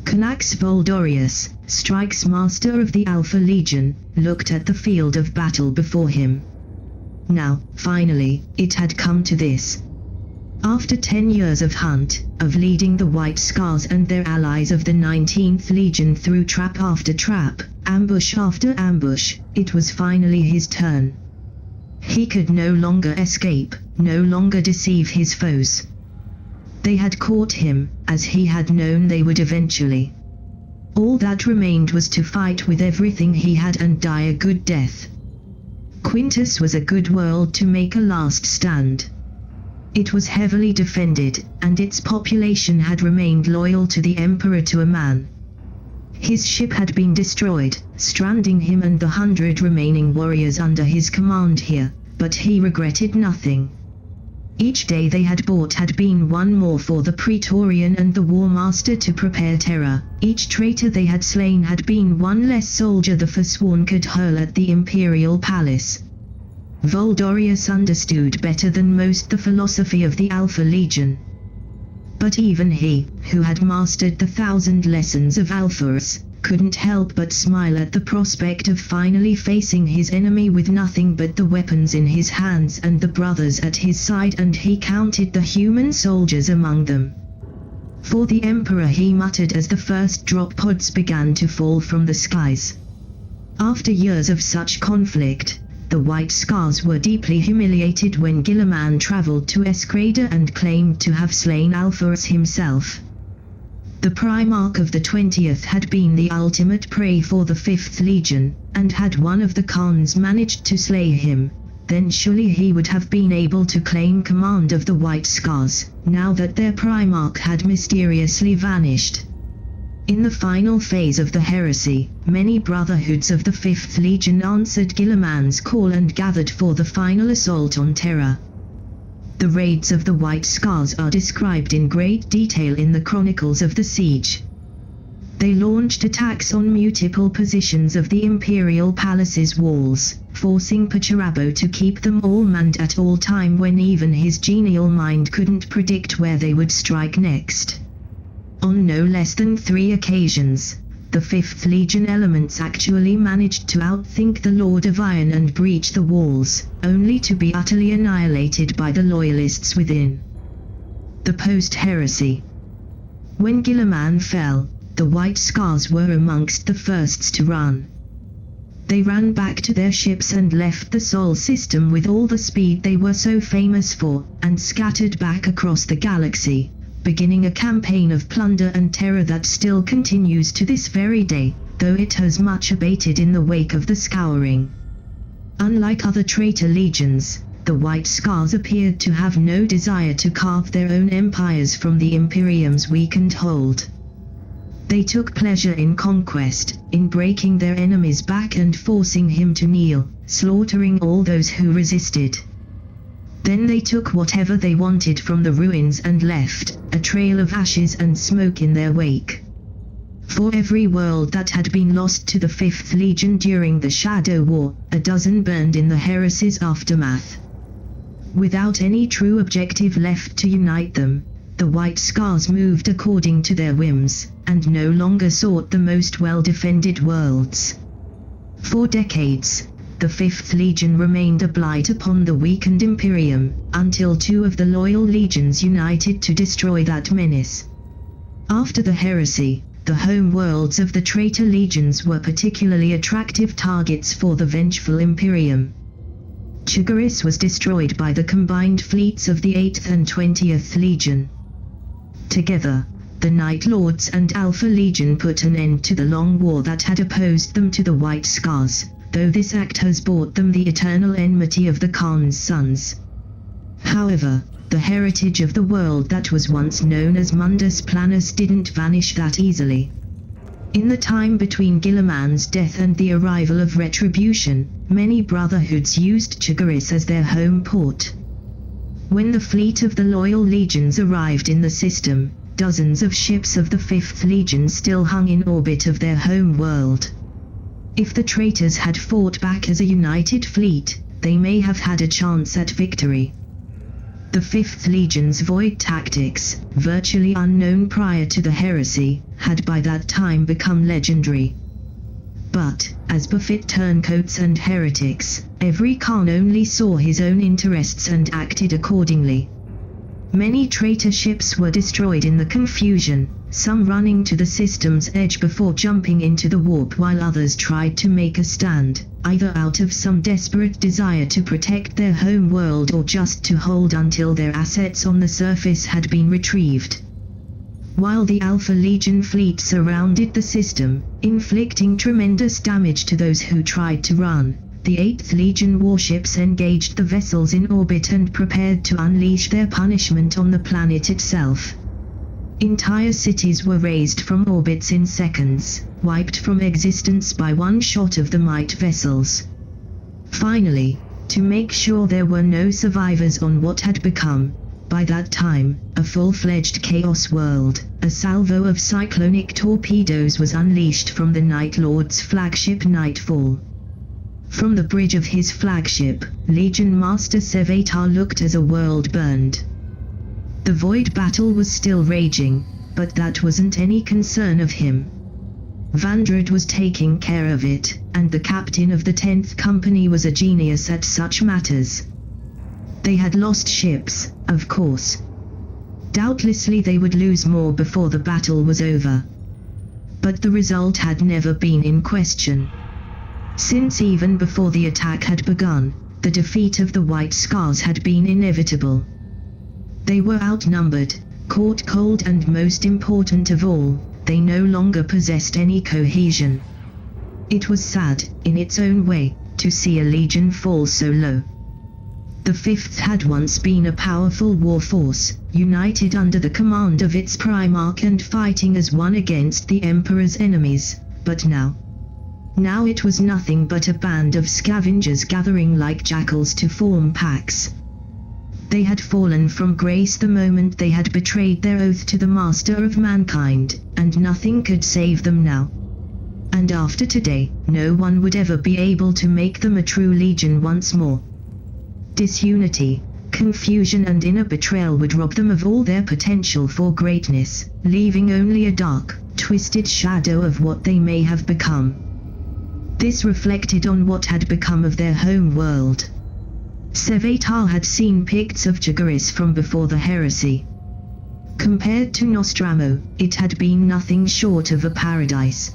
Chondax Voldorius, Strike's master of the Alpha Legion, looked at the field of battle before him. Now, finally, it had come to this. After 10 years of hunt, of leading the White Scars and their allies of the 19th Legion through trap after trap, ambush after ambush, it was finally his turn. He could no longer escape, no longer deceive his foes. They had caught him, as he had known they would eventually. All that remained was to fight with everything he had and die a good death. Quintus was a good world to make a last stand. It was heavily defended, and its population had remained loyal to the Emperor to a man. His ship had been destroyed, stranding him and the 100 remaining warriors under his command here, but he regretted nothing. Each day they had bought had been one more for the Praetorian and the War Master to prepare terror. Each traitor they had slain had been one less soldier the Forsworn could hurl at the Imperial Palace. Voldorius understood better than most the philosophy of the Alpha Legion. But even he, who had mastered the 1,000 lessons of Alphorus, couldn't help but smile at the prospect of finally facing his enemy with nothing but the weapons in his hands and the brothers at his side, and he counted the human soldiers among them. For the Emperor, he muttered as the first drop pods began to fall from the skies. After years of such conflict, the White Scars were deeply humiliated when Guilliman traveled to Escreda and claimed to have slain Alphorus himself. The Primarch of the 20th had been the ultimate prey for the 5th Legion, and had one of the Khans managed to slay him, then surely he would have been able to claim command of the White Scars, now that their Primarch had mysteriously vanished. In the final phase of the heresy, many brotherhoods of the 5th Legion answered Guilliman's call and gathered for the final assault on Terra. The raids of the White Scars are described in great detail in the chronicles of the siege. They launched attacks on multiple positions of the Imperial Palace's walls, forcing Pacharabo to keep them all manned at all time when even his genial mind couldn't predict where they would strike next. On no less than 3 occasions, the 5th Legion elements actually managed to outthink the Lord of Iron and breach the walls, only to be utterly annihilated by the loyalists within. The Post-heresy. When Guilliman fell, the White Scars were amongst the firsts to run. They ran back to their ships and left the Sol system with all the speed they were so famous for, and scattered back across the galaxy, beginning a campaign of plunder and terror that still continues to this very day, though it has much abated in the wake of the Scouring. Unlike other traitor legions, the White Scars appeared to have no desire to carve their own empires from the Imperium's weakened hold. They took pleasure in conquest, in breaking their enemy's back and forcing him to kneel, slaughtering all those who resisted. Then they took whatever they wanted from the ruins and left a trail of ashes and smoke in their wake. For every world that had been lost to the 5th Legion during the Shadow War, a dozen burned in the heresy's aftermath. Without any true objective left to unite them, the White Scars moved according to their whims, and no longer sought the most well-defended worlds. For decades, the 5th Legion remained a blight upon the weakened Imperium, until 2 of the loyal legions united to destroy that menace. After the heresy, the home worlds of the traitor legions were particularly attractive targets for the vengeful Imperium. Chondax was destroyed by the combined fleets of the 8th and 20th Legion. Together, the Night Lords and Alpha Legion put an end to the long war that had opposed them to the White Scars, though this act has bought them the eternal enmity of the Khan's sons. However, the heritage of the world that was once known as Mundus Planus didn't vanish that easily. In the time between Guilliman's death and the arrival of Retribution, many brotherhoods used Chondax as their home port. When the fleet of the loyal legions arrived in the system, dozens of ships of the 5th Legion still hung in orbit of their home world. If the traitors had fought back as a united fleet, they may have had a chance at victory. The 5th Legion's void tactics, virtually unknown prior to the heresy, had by that time become legendary. But, as befit turncoats and heretics, every Khan only saw his own interests and acted accordingly. Many traitor ships were destroyed in the confusion, some running to the system's edge before jumping into the warp, while others tried to make a stand, either out of some desperate desire to protect their home world or just to hold until their assets on the surface had been retrieved. While the Alpha Legion fleet surrounded the system, inflicting tremendous damage to those who tried to run, the 8th Legion warships engaged the vessels in orbit and prepared to unleash their punishment on the planet itself. Entire cities were razed from orbits in seconds, wiped from existence by one shot of the might vessels. Finally, to make sure there were no survivors on what had become, by that time, a full-fledged Chaos world, a salvo of cyclonic torpedoes was unleashed from the Night Lord's flagship Nightfall. From the bridge of his flagship, Legion Master Sevatar looked as a world burned. The void battle was still raging, but that wasn't any concern of him. Vandred was taking care of it, and the captain of the 10th Company was a genius at such matters. They had lost ships, of course. Doubtlessly they would lose more before the battle was over. But the result had never been in question. Since even before the attack had begun, the defeat of the White Scars had been inevitable. They were outnumbered, caught cold, and most important of all, they no longer possessed any cohesion. It was sad, in its own way, to see a legion fall so low. The 5th had once been a powerful war force, united under the command of its Primarch and fighting as one against the Emperor's enemies, but now it was nothing but a band of scavengers gathering like jackals to form packs. They had fallen from grace the moment they had betrayed their oath to the Master of Mankind, and nothing could save them now. And after today, no one would ever be able to make them a true legion once more. Disunity, confusion, and inner betrayal would rob them of all their potential for greatness, leaving only a dark, twisted shadow of what they may have become. This reflected on what had become of their home world. Sevatar had seen Picts of Chaggaris from before the heresy. Compared to Nostramo, it had been nothing short of a paradise.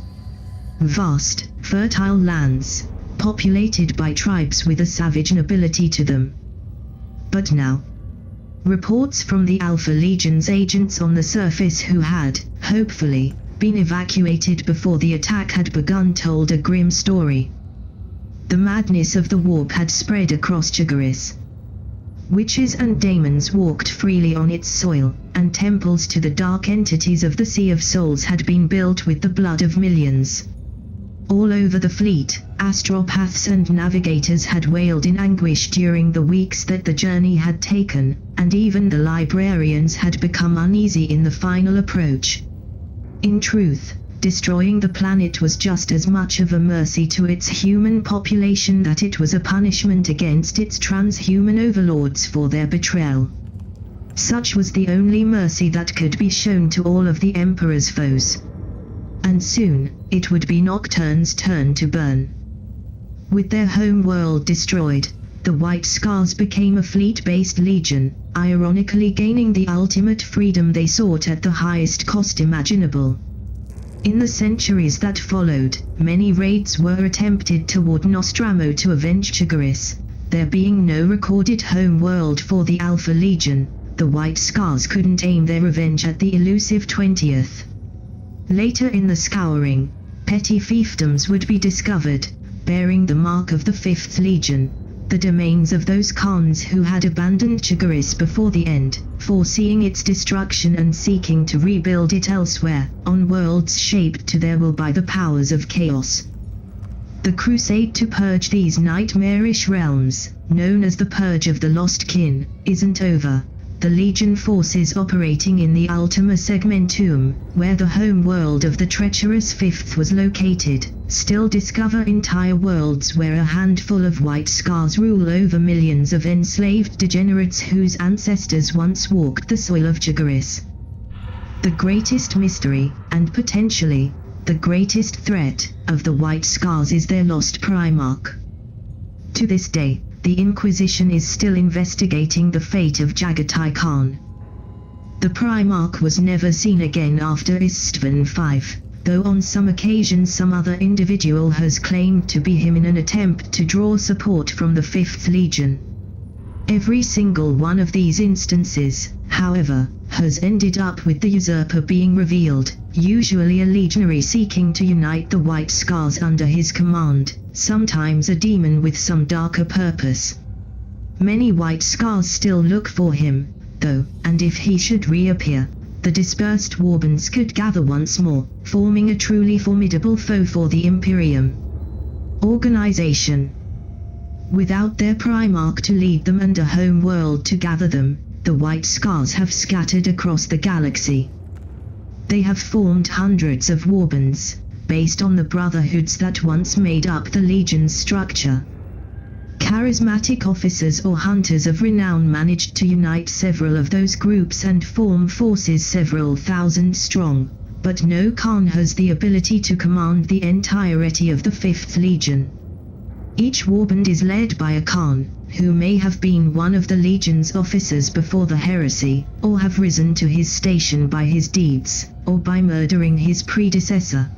Vast, fertile lands, populated by tribes with a savage nobility to them. But now, reports from the Alpha Legion's agents on the surface who had, hopefully, been evacuated before the attack had begun told a grim story. The madness of the warp had spread across Chaggaris. Witches and daemons walked freely on its soil, and temples to the dark entities of the Sea of Souls had been built with the blood of millions. All over the fleet, astropaths and navigators had wailed in anguish during the weeks that the journey had taken, and even the librarians had become uneasy in the final approach. In truth, destroying the planet was just as much of a mercy to its human population that it was a punishment against its transhuman overlords for their betrayal. Such was the only mercy that could be shown to all of the Emperor's foes. And soon, it would be Nocturne's turn to burn. With their home world destroyed, the White Scars became a fleet-based legion, ironically gaining the ultimate freedom they sought at the highest cost imaginable. In the centuries that followed, many raids were attempted toward Nostramo to avenge Chaggaris. There being no recorded home world for the Alpha Legion, the White Scars couldn't aim their revenge at the elusive 20th. Later in the scouring, petty fiefdoms would be discovered, bearing the mark of the 5th Legion, the domains of those Khans who had abandoned Chaggaris before the end, foreseeing its destruction and seeking to rebuild it elsewhere, on worlds shaped to their will by the powers of chaos. The crusade to purge these nightmarish realms, known as the Purge of the Lost Kin, isn't over. The Legion forces operating in the Ultima Segmentum, where the home world of the treacherous 5th was located, still discover entire worlds where a handful of white scars rule over millions of enslaved degenerates whose ancestors once walked the soil of Jagaris. The greatest mystery, and potentially the greatest threat, of the white scars is their lost Primarch. To this day, the Inquisition is still investigating the fate of Jagatai Khan. The Primarch was never seen again after Istvan V, though on some occasions some other individual has claimed to be him in an attempt to draw support from the 5th Legion. Every single one of these instances, however, has ended up with the usurper being revealed, usually a legionary seeking to unite the White Scars under his command, sometimes a demon with some darker purpose. Many White Scars still look for him, though, and if he should reappear, the dispersed warbands could gather once more, forming a truly formidable foe for the Imperium. Organization. Without their Primarch to lead them and a home world to gather them, the White Scars have scattered across the galaxy. They have formed hundreds of warbands, based on the brotherhoods that once made up the Legion's structure. Charismatic officers or hunters of renown managed to unite several of those groups and form forces several thousand strong, but no Khan has the ability to command the entirety of the 5th Legion. Each warband is led by a Khan, who may have been one of the Legion's officers before the heresy, or have risen to his station by his deeds, or by murdering his predecessor.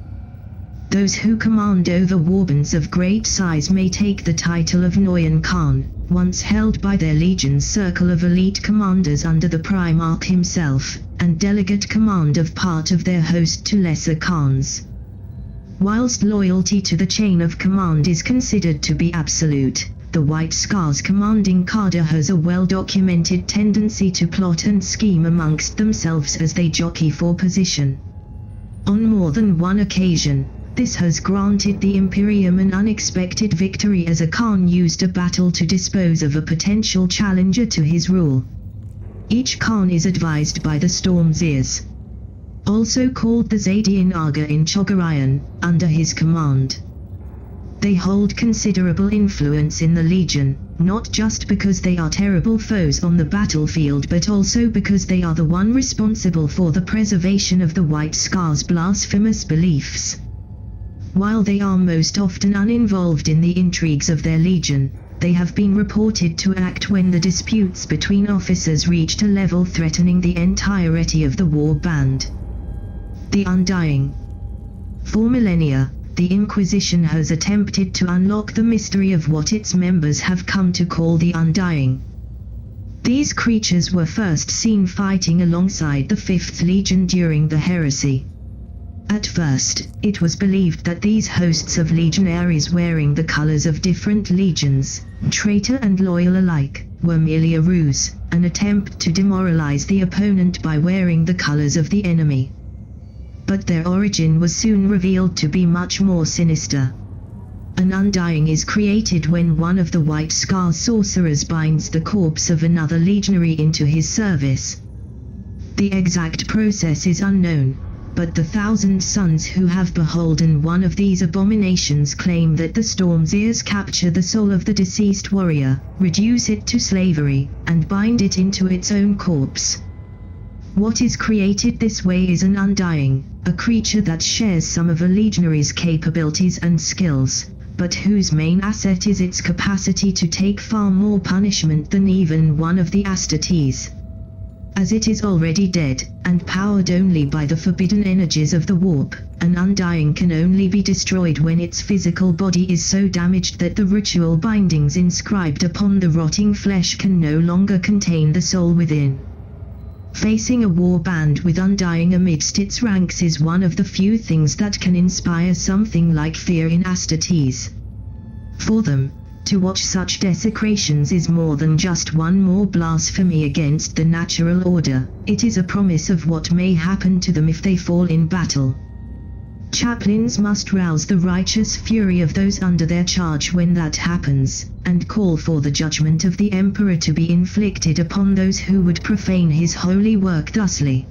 Those who command over warbands of great size may take the title of Noyan Khan, once held by their Legion's circle of elite commanders under the Primarch himself, and delegate command of part of their host to lesser Khans. Whilst loyalty to the chain of command is considered to be absolute, the White Scars commanding cadre has a well-documented tendency to plot and scheme amongst themselves as they jockey for position. On more than one occasion, this has granted the Imperium an unexpected victory as a Khan used a battle to dispose of a potential challenger to his rule. Each Khan is advised by the Stormseers, also called the Zadian Aga in Chogarian, under his command. They hold considerable influence in the Legion, not just because they are terrible foes on the battlefield but also because they are the one responsible for the preservation of the White Scars' blasphemous beliefs. While they are most often uninvolved in the intrigues of their Legion, they have been reported to act when the disputes between officers reached a level threatening the entirety of the war band. The Undying. For millennia, the Inquisition has attempted to unlock the mystery of what its members have come to call the Undying. These creatures were first seen fighting alongside the 5th Legion during the heresy. At first, it was believed that these hosts of legionaries wearing the colors of different legions, traitor and loyal alike, were merely a ruse, an attempt to demoralize the opponent by wearing the colors of the enemy. But their origin was soon revealed to be much more sinister. An Undying is created when one of the White Scar sorcerers binds the corpse of another legionary into his service. The exact process is unknown, but the 1,000 sons who have beholden one of these abominations claim that the Stormseers capture the soul of the deceased warrior, reduce it to slavery, and bind it into its own corpse. What is created this way is an Undying, a creature that shares some of a legionary's capabilities and skills, but whose main asset is its capacity to take far more punishment than even one of the Astartes. As it is already dead, and powered only by the forbidden energies of the warp, an Undying can only be destroyed when its physical body is so damaged that the ritual bindings inscribed upon the rotting flesh can no longer contain the soul within. Facing a war band with Undying amidst its ranks is one of the few things that can inspire something like fear in Astartes. For them, to watch such desecrations is more than just one more blasphemy against the natural order, it is a promise of what may happen to them if they fall in battle. Chaplains must rouse the righteous fury of those under their charge when that happens, and call for the judgment of the Emperor to be inflicted upon those who would profane his holy work thusly.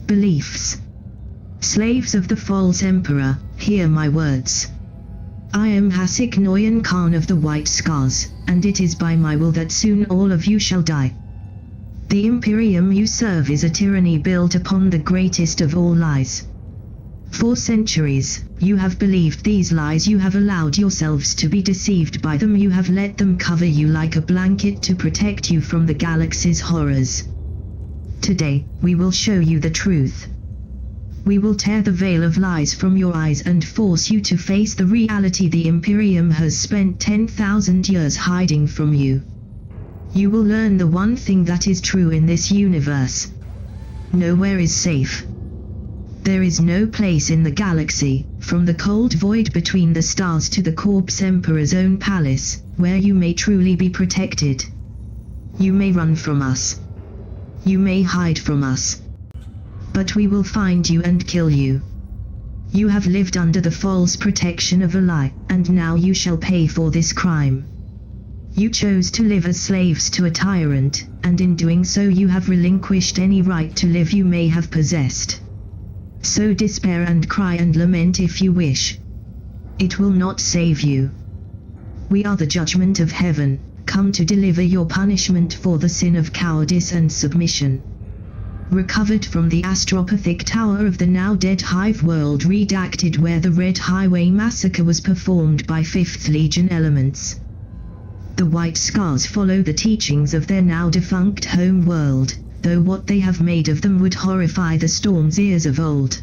Beliefs. Slaves of the false emperor, hear my words. I am Hasik Noyan Khan of the White Scars, and it is by my will that soon all of you shall die. The Imperium you serve is a tyranny built upon the greatest of all lies. For centuries, you have believed these lies, you have allowed yourselves to be deceived by them, you have let them cover you like a blanket to protect you from the galaxy's horrors. Today, we will show you the truth. We will tear the veil of lies from your eyes and force you to face the reality the Imperium has spent 10,000 years hiding from you. You will learn the one thing that is true in this universe. Nowhere is safe. There is no place in the galaxy, from the cold void between the stars to the corpse emperor's own palace, where you may truly be protected. You may run from us. You may hide from us. But we will find you and kill you. You have lived under the false protection of a lie, and now you shall pay for this crime. You chose to live as slaves to a tyrant, and in doing so you have relinquished any right to live you may have possessed. So despair and cry and lament if you wish. It will not save you. We are the judgment of heaven, come to deliver your punishment for the sin of cowardice and submission. Recovered from the astropathic tower of the now dead Hive world, redacted, where the Red Highway massacre was performed by 5th Legion elements. The White Scars follow the teachings of their now defunct home world, though what they have made of them would horrify the Storm's ears of old.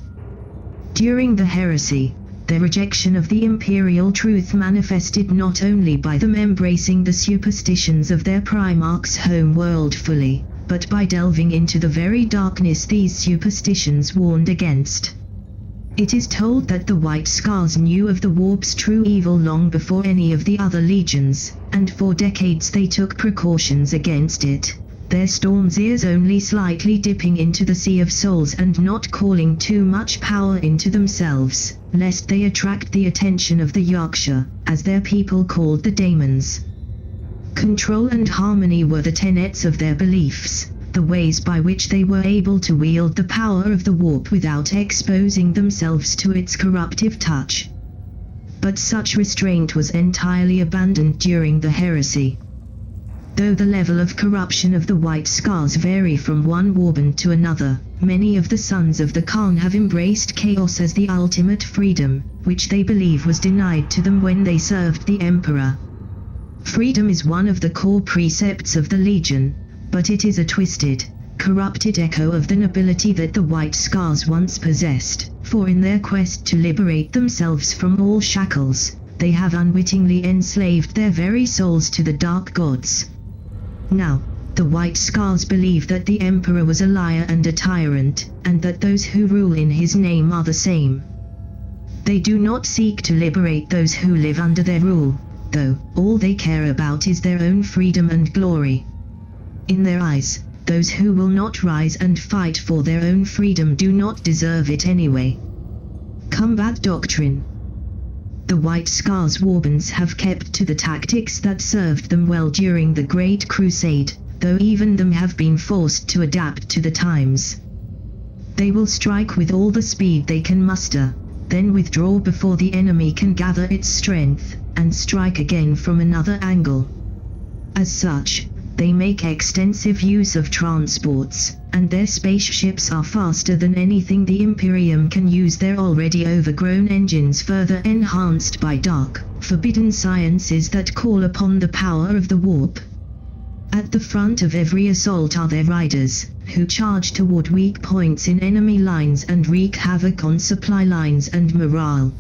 During the heresy, their rejection of the imperial truth manifested not only by them embracing the superstitions of their Primarch's home world fully, but by delving into the very darkness these superstitions warned against. It is told that the White Scars knew of the warp's true evil long before any of the other legions, and for decades they took precautions against it, their Storm's ears only slightly dipping into the sea of souls and not calling too much power into themselves, lest they attract the attention of the Yorkshire, as their people called the Daemons. Control and harmony were the tenets of their beliefs, the ways by which they were able to wield the power of the warp without exposing themselves to its corruptive touch. But such restraint was entirely abandoned during the heresy. Though the level of corruption of the White Scars vary from one warband to another, many of the sons of the Khan have embraced chaos as the ultimate freedom, which they believe was denied to them when they served the Emperor. Freedom is one of the core precepts of the Legion, but it is a twisted, corrupted echo of the nobility that the White Scars once possessed, for in their quest to liberate themselves from all shackles, they have unwittingly enslaved their very souls to the dark gods. Now, the White Scars believe that the Emperor was a liar and a tyrant, and that those who rule in his name are the same. They do not seek to liberate those who live under their rule, though all they care about is their own freedom and glory. In their eyes, those who will not rise and fight for their own freedom do not deserve it anyway. Combat Doctrine. The White Scars warbands have kept to the tactics that served them well during the Great Crusade, though even them have been forced to adapt to the times. They will strike with all the speed they can muster, then withdraw before the enemy can gather its strength, and strike again from another angle. As such, they make extensive use of transports, and their spaceships are faster than anything the Imperium can use, their already overgrown engines further enhanced by dark, forbidden sciences that call upon the power of the warp. At the front of every assault are their riders, who charge toward weak points in enemy lines and wreak havoc on supply lines and morale.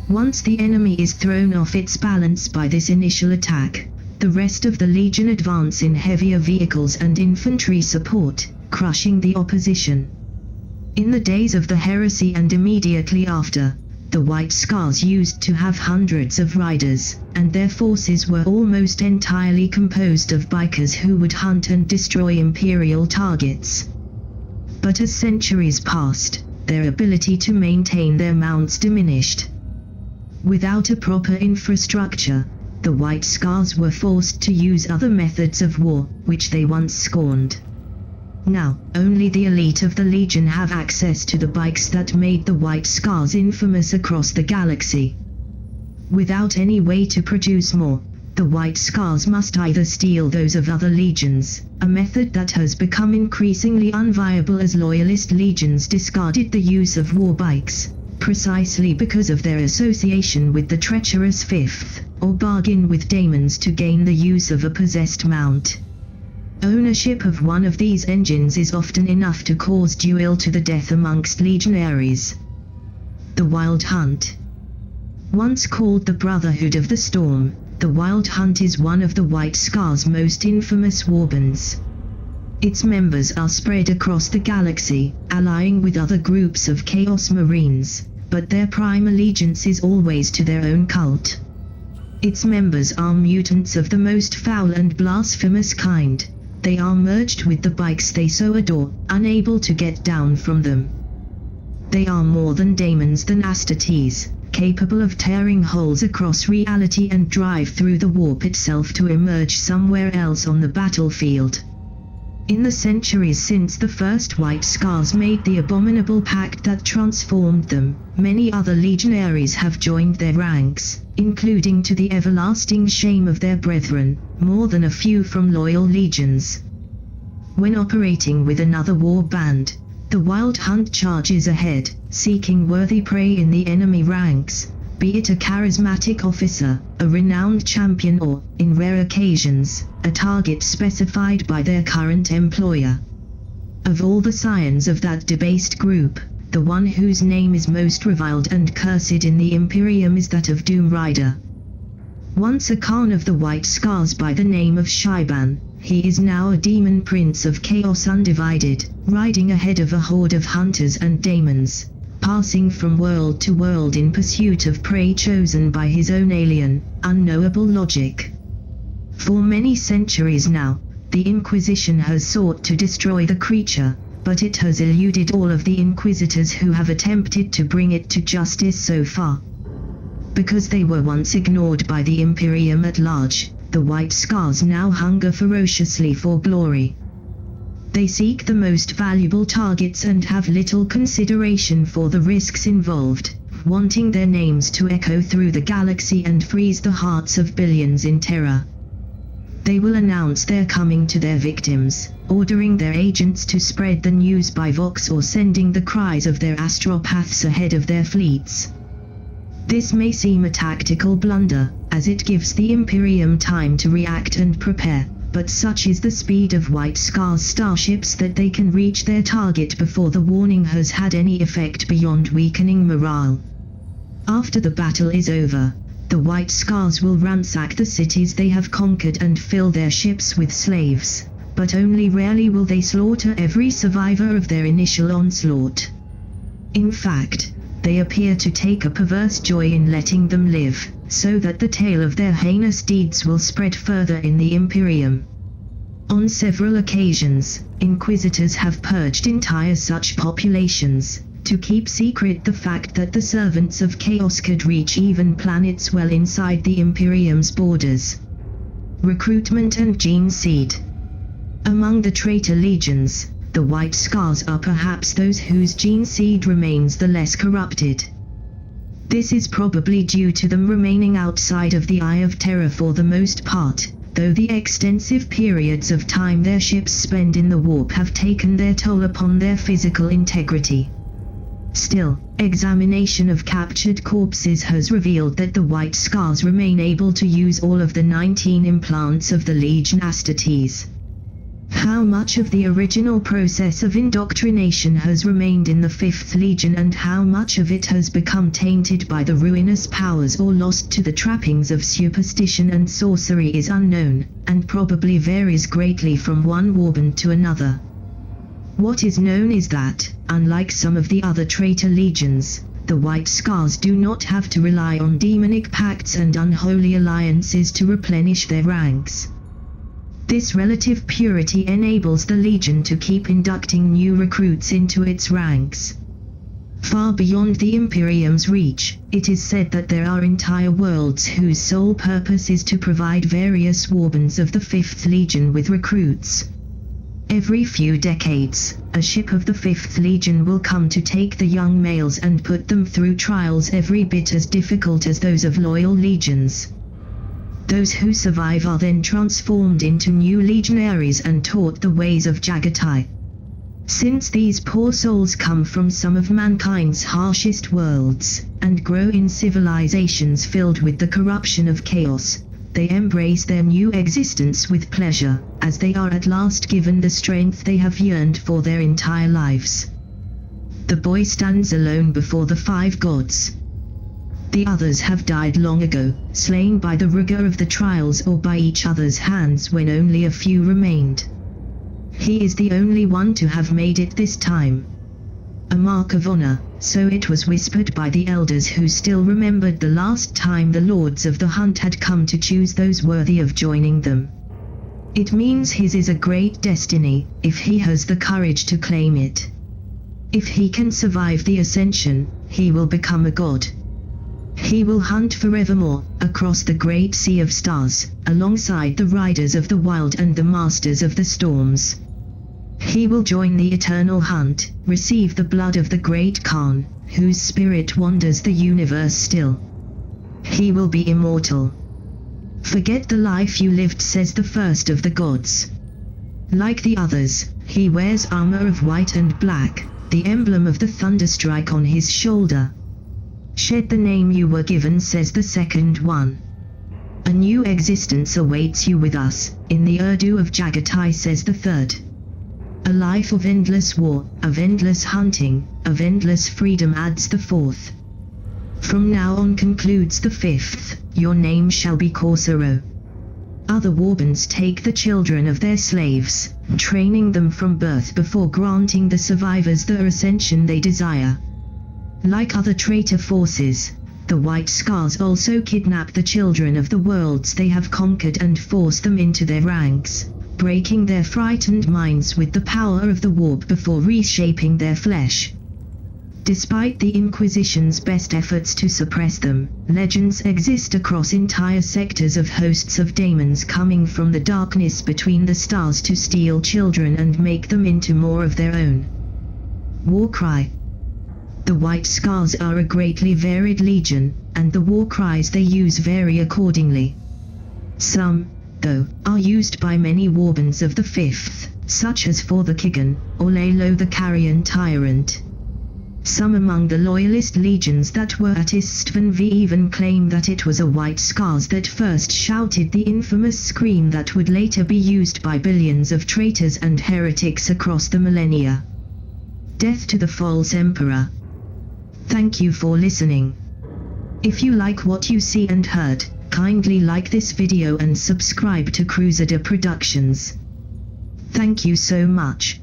Once the enemy is thrown off its balance by this initial attack, the rest of the Legion advance in heavier vehicles and infantry support, crushing the opposition. In the days of the heresy and immediately after, the White Scars used to have hundreds of riders, and their forces were almost entirely composed of bikers who would hunt and destroy Imperial targets. But as centuries passed, their ability to maintain their mounts diminished. Without a proper infrastructure, the White Scars were forced to use other methods of war, which they once scorned. Now, only the elite of the Legion have access to the bikes that made the White Scars infamous across the galaxy. Without any way to produce more, the White Scars must either steal those of other legions, a method that has become increasingly unviable as loyalist legions discarded the use of war bikes, precisely because of their association with the treacherous Fifth, or bargain with daemons to gain the use of a possessed mount. Ownership of one of these engines is often enough to cause duel to the death amongst legionaries. The Wild Hunt. Once called the Brotherhood of the Storm, the Wild Hunt is one of the White Scars' most infamous warbands. Its members are spread across the galaxy, allying with other groups of Chaos Marines, but their prime allegiance is always to their own cult. Its members are mutants of the most foul and blasphemous kind. They are merged with the bikes they so adore, unable to get down from them. They are more than daemons than Astartes, capable of tearing holes across reality and drive through the warp itself to emerge somewhere else on the battlefield. In the centuries since the first White Scars made the abominable pact that transformed them, many other legionaries have joined their ranks, including to the everlasting shame of their brethren, more than a few from loyal legions. When operating with another war band, the Wild Hunt charges ahead, seeking worthy prey in the enemy ranks, be it a charismatic officer, a renowned champion or, in rare occasions, a target specified by their current employer. Of all the scions of that debased group, the one whose name is most reviled and cursed in the Imperium is that of Doom Rider. Once a Khan of the White Scars by the name of Shiban, he is now a demon prince of Chaos Undivided, riding ahead of a horde of hunters and daemons, passing from world to world in pursuit of prey chosen by his own alien, unknowable logic. For many centuries now, the Inquisition has sought to destroy the creature, but it has eluded all of the Inquisitors who have attempted to bring it to justice so far. Because they were once ignored by the Imperium at large, the White Scars now hunger ferociously for glory. They seek the most valuable targets and have little consideration for the risks involved, wanting their names to echo through the galaxy and freeze the hearts of billions in terror. They will announce their coming to their victims, ordering their agents to spread the news by Vox or sending the cries of their astropaths ahead of their fleets. This may seem a tactical blunder, as it gives the Imperium time to react and prepare, but such is the speed of White Scars starships that they can reach their target before the warning has had any effect beyond weakening morale. After the battle is over, the White Scars will ransack the cities they have conquered and fill their ships with slaves, but only rarely will they slaughter every survivor of their initial onslaught. In fact, they appear to take a perverse joy in letting them live, so that the tale of their heinous deeds will spread further in the Imperium. On several occasions, Inquisitors have purged entire such populations, to keep secret the fact that the servants of Chaos could reach even planets well inside the Imperium's borders. Recruitment and Geneseed. Among the traitor legions, the White Scars are perhaps those whose Geneseed remains the less corrupted. This is probably due to them remaining outside of the Eye of Terror for the most part, though the extensive periods of time their ships spend in the warp have taken their toll upon their physical integrity. Still, examination of captured corpses has revealed that the White Scars remain able to use all of the 19 implants of the Legion Astartes. How much of the original process of indoctrination has remained in the 5th Legion and how much of it has become tainted by the ruinous powers or lost to the trappings of superstition and sorcery is unknown, and probably varies greatly from one warband to another. What is known is that, unlike some of the other traitor legions, the White Scars do not have to rely on demonic pacts and unholy alliances to replenish their ranks. This relative purity enables the Legion to keep inducting new recruits into its ranks. Far beyond the Imperium's reach, it is said that there are entire worlds whose sole purpose is to provide various warbands of the 5th Legion with recruits. Every few decades, a ship of the 5th Legion will come to take the young males and put them through trials every bit as difficult as those of loyal legions. Those who survive are then transformed into new legionaries and taught the ways of Jagatai. Since these poor souls come from some of mankind's harshest worlds, and grow in civilizations filled with the corruption of chaos, they embrace their new existence with pleasure, as they are at last given the strength they have yearned for their entire lives. The boy stands alone before the 5 gods. The others have died long ago, slain by the rigor of the trials or by each other's hands when only a few remained. He is the only one to have made it this time. A mark of honor, so it was whispered by the elders who still remembered the last time the lords of the hunt had come to choose those worthy of joining them. It means his is a great destiny, if he has the courage to claim it. If he can survive the ascension, he will become a god. He will hunt forevermore, across the great sea of stars, alongside the riders of the wild and the masters of the storms. He will join the eternal hunt, receive the blood of the great Khan, whose spirit wanders the universe still. He will be immortal. Forget the life you lived, says the first of the gods. Like the others, he wears armor of white and black, the emblem of the thunderstrike on his shoulder. Shed the name you were given, says the second one. A new existence awaits you with us, in the Urdu of Jagatai, says the third. A life of endless war, of endless hunting, of endless freedom, adds the fourth. From now on, concludes the 5th, your name shall be Corsaro. Other warbands take the children of their slaves, training them from birth before granting the survivors the ascension they desire. Like other traitor forces, the White Scars also kidnap the children of the worlds they have conquered and force them into their ranks, breaking their frightened minds with the power of the warp before reshaping their flesh. Despite the Inquisition's best efforts to suppress them, legends exist across entire sectors of hosts of daemons coming from the darkness between the stars to steal children and make them into more of their own. Warcry. The White Scars are a greatly varied legion, and the war cries they use vary accordingly. Some, though, are used by many warbands of the 5th, such as for the Kigan, or Lalo the Carrion Tyrant. Some among the loyalist legions that were at Istvan V even claim that it was a White Scars that first shouted the infamous scream that would later be used by billions of traitors and heretics across the millennia. Death to the false emperor. Thank you for listening. If you like what you see and heard, kindly like this video and subscribe to Crusader Productions. Thank you so much.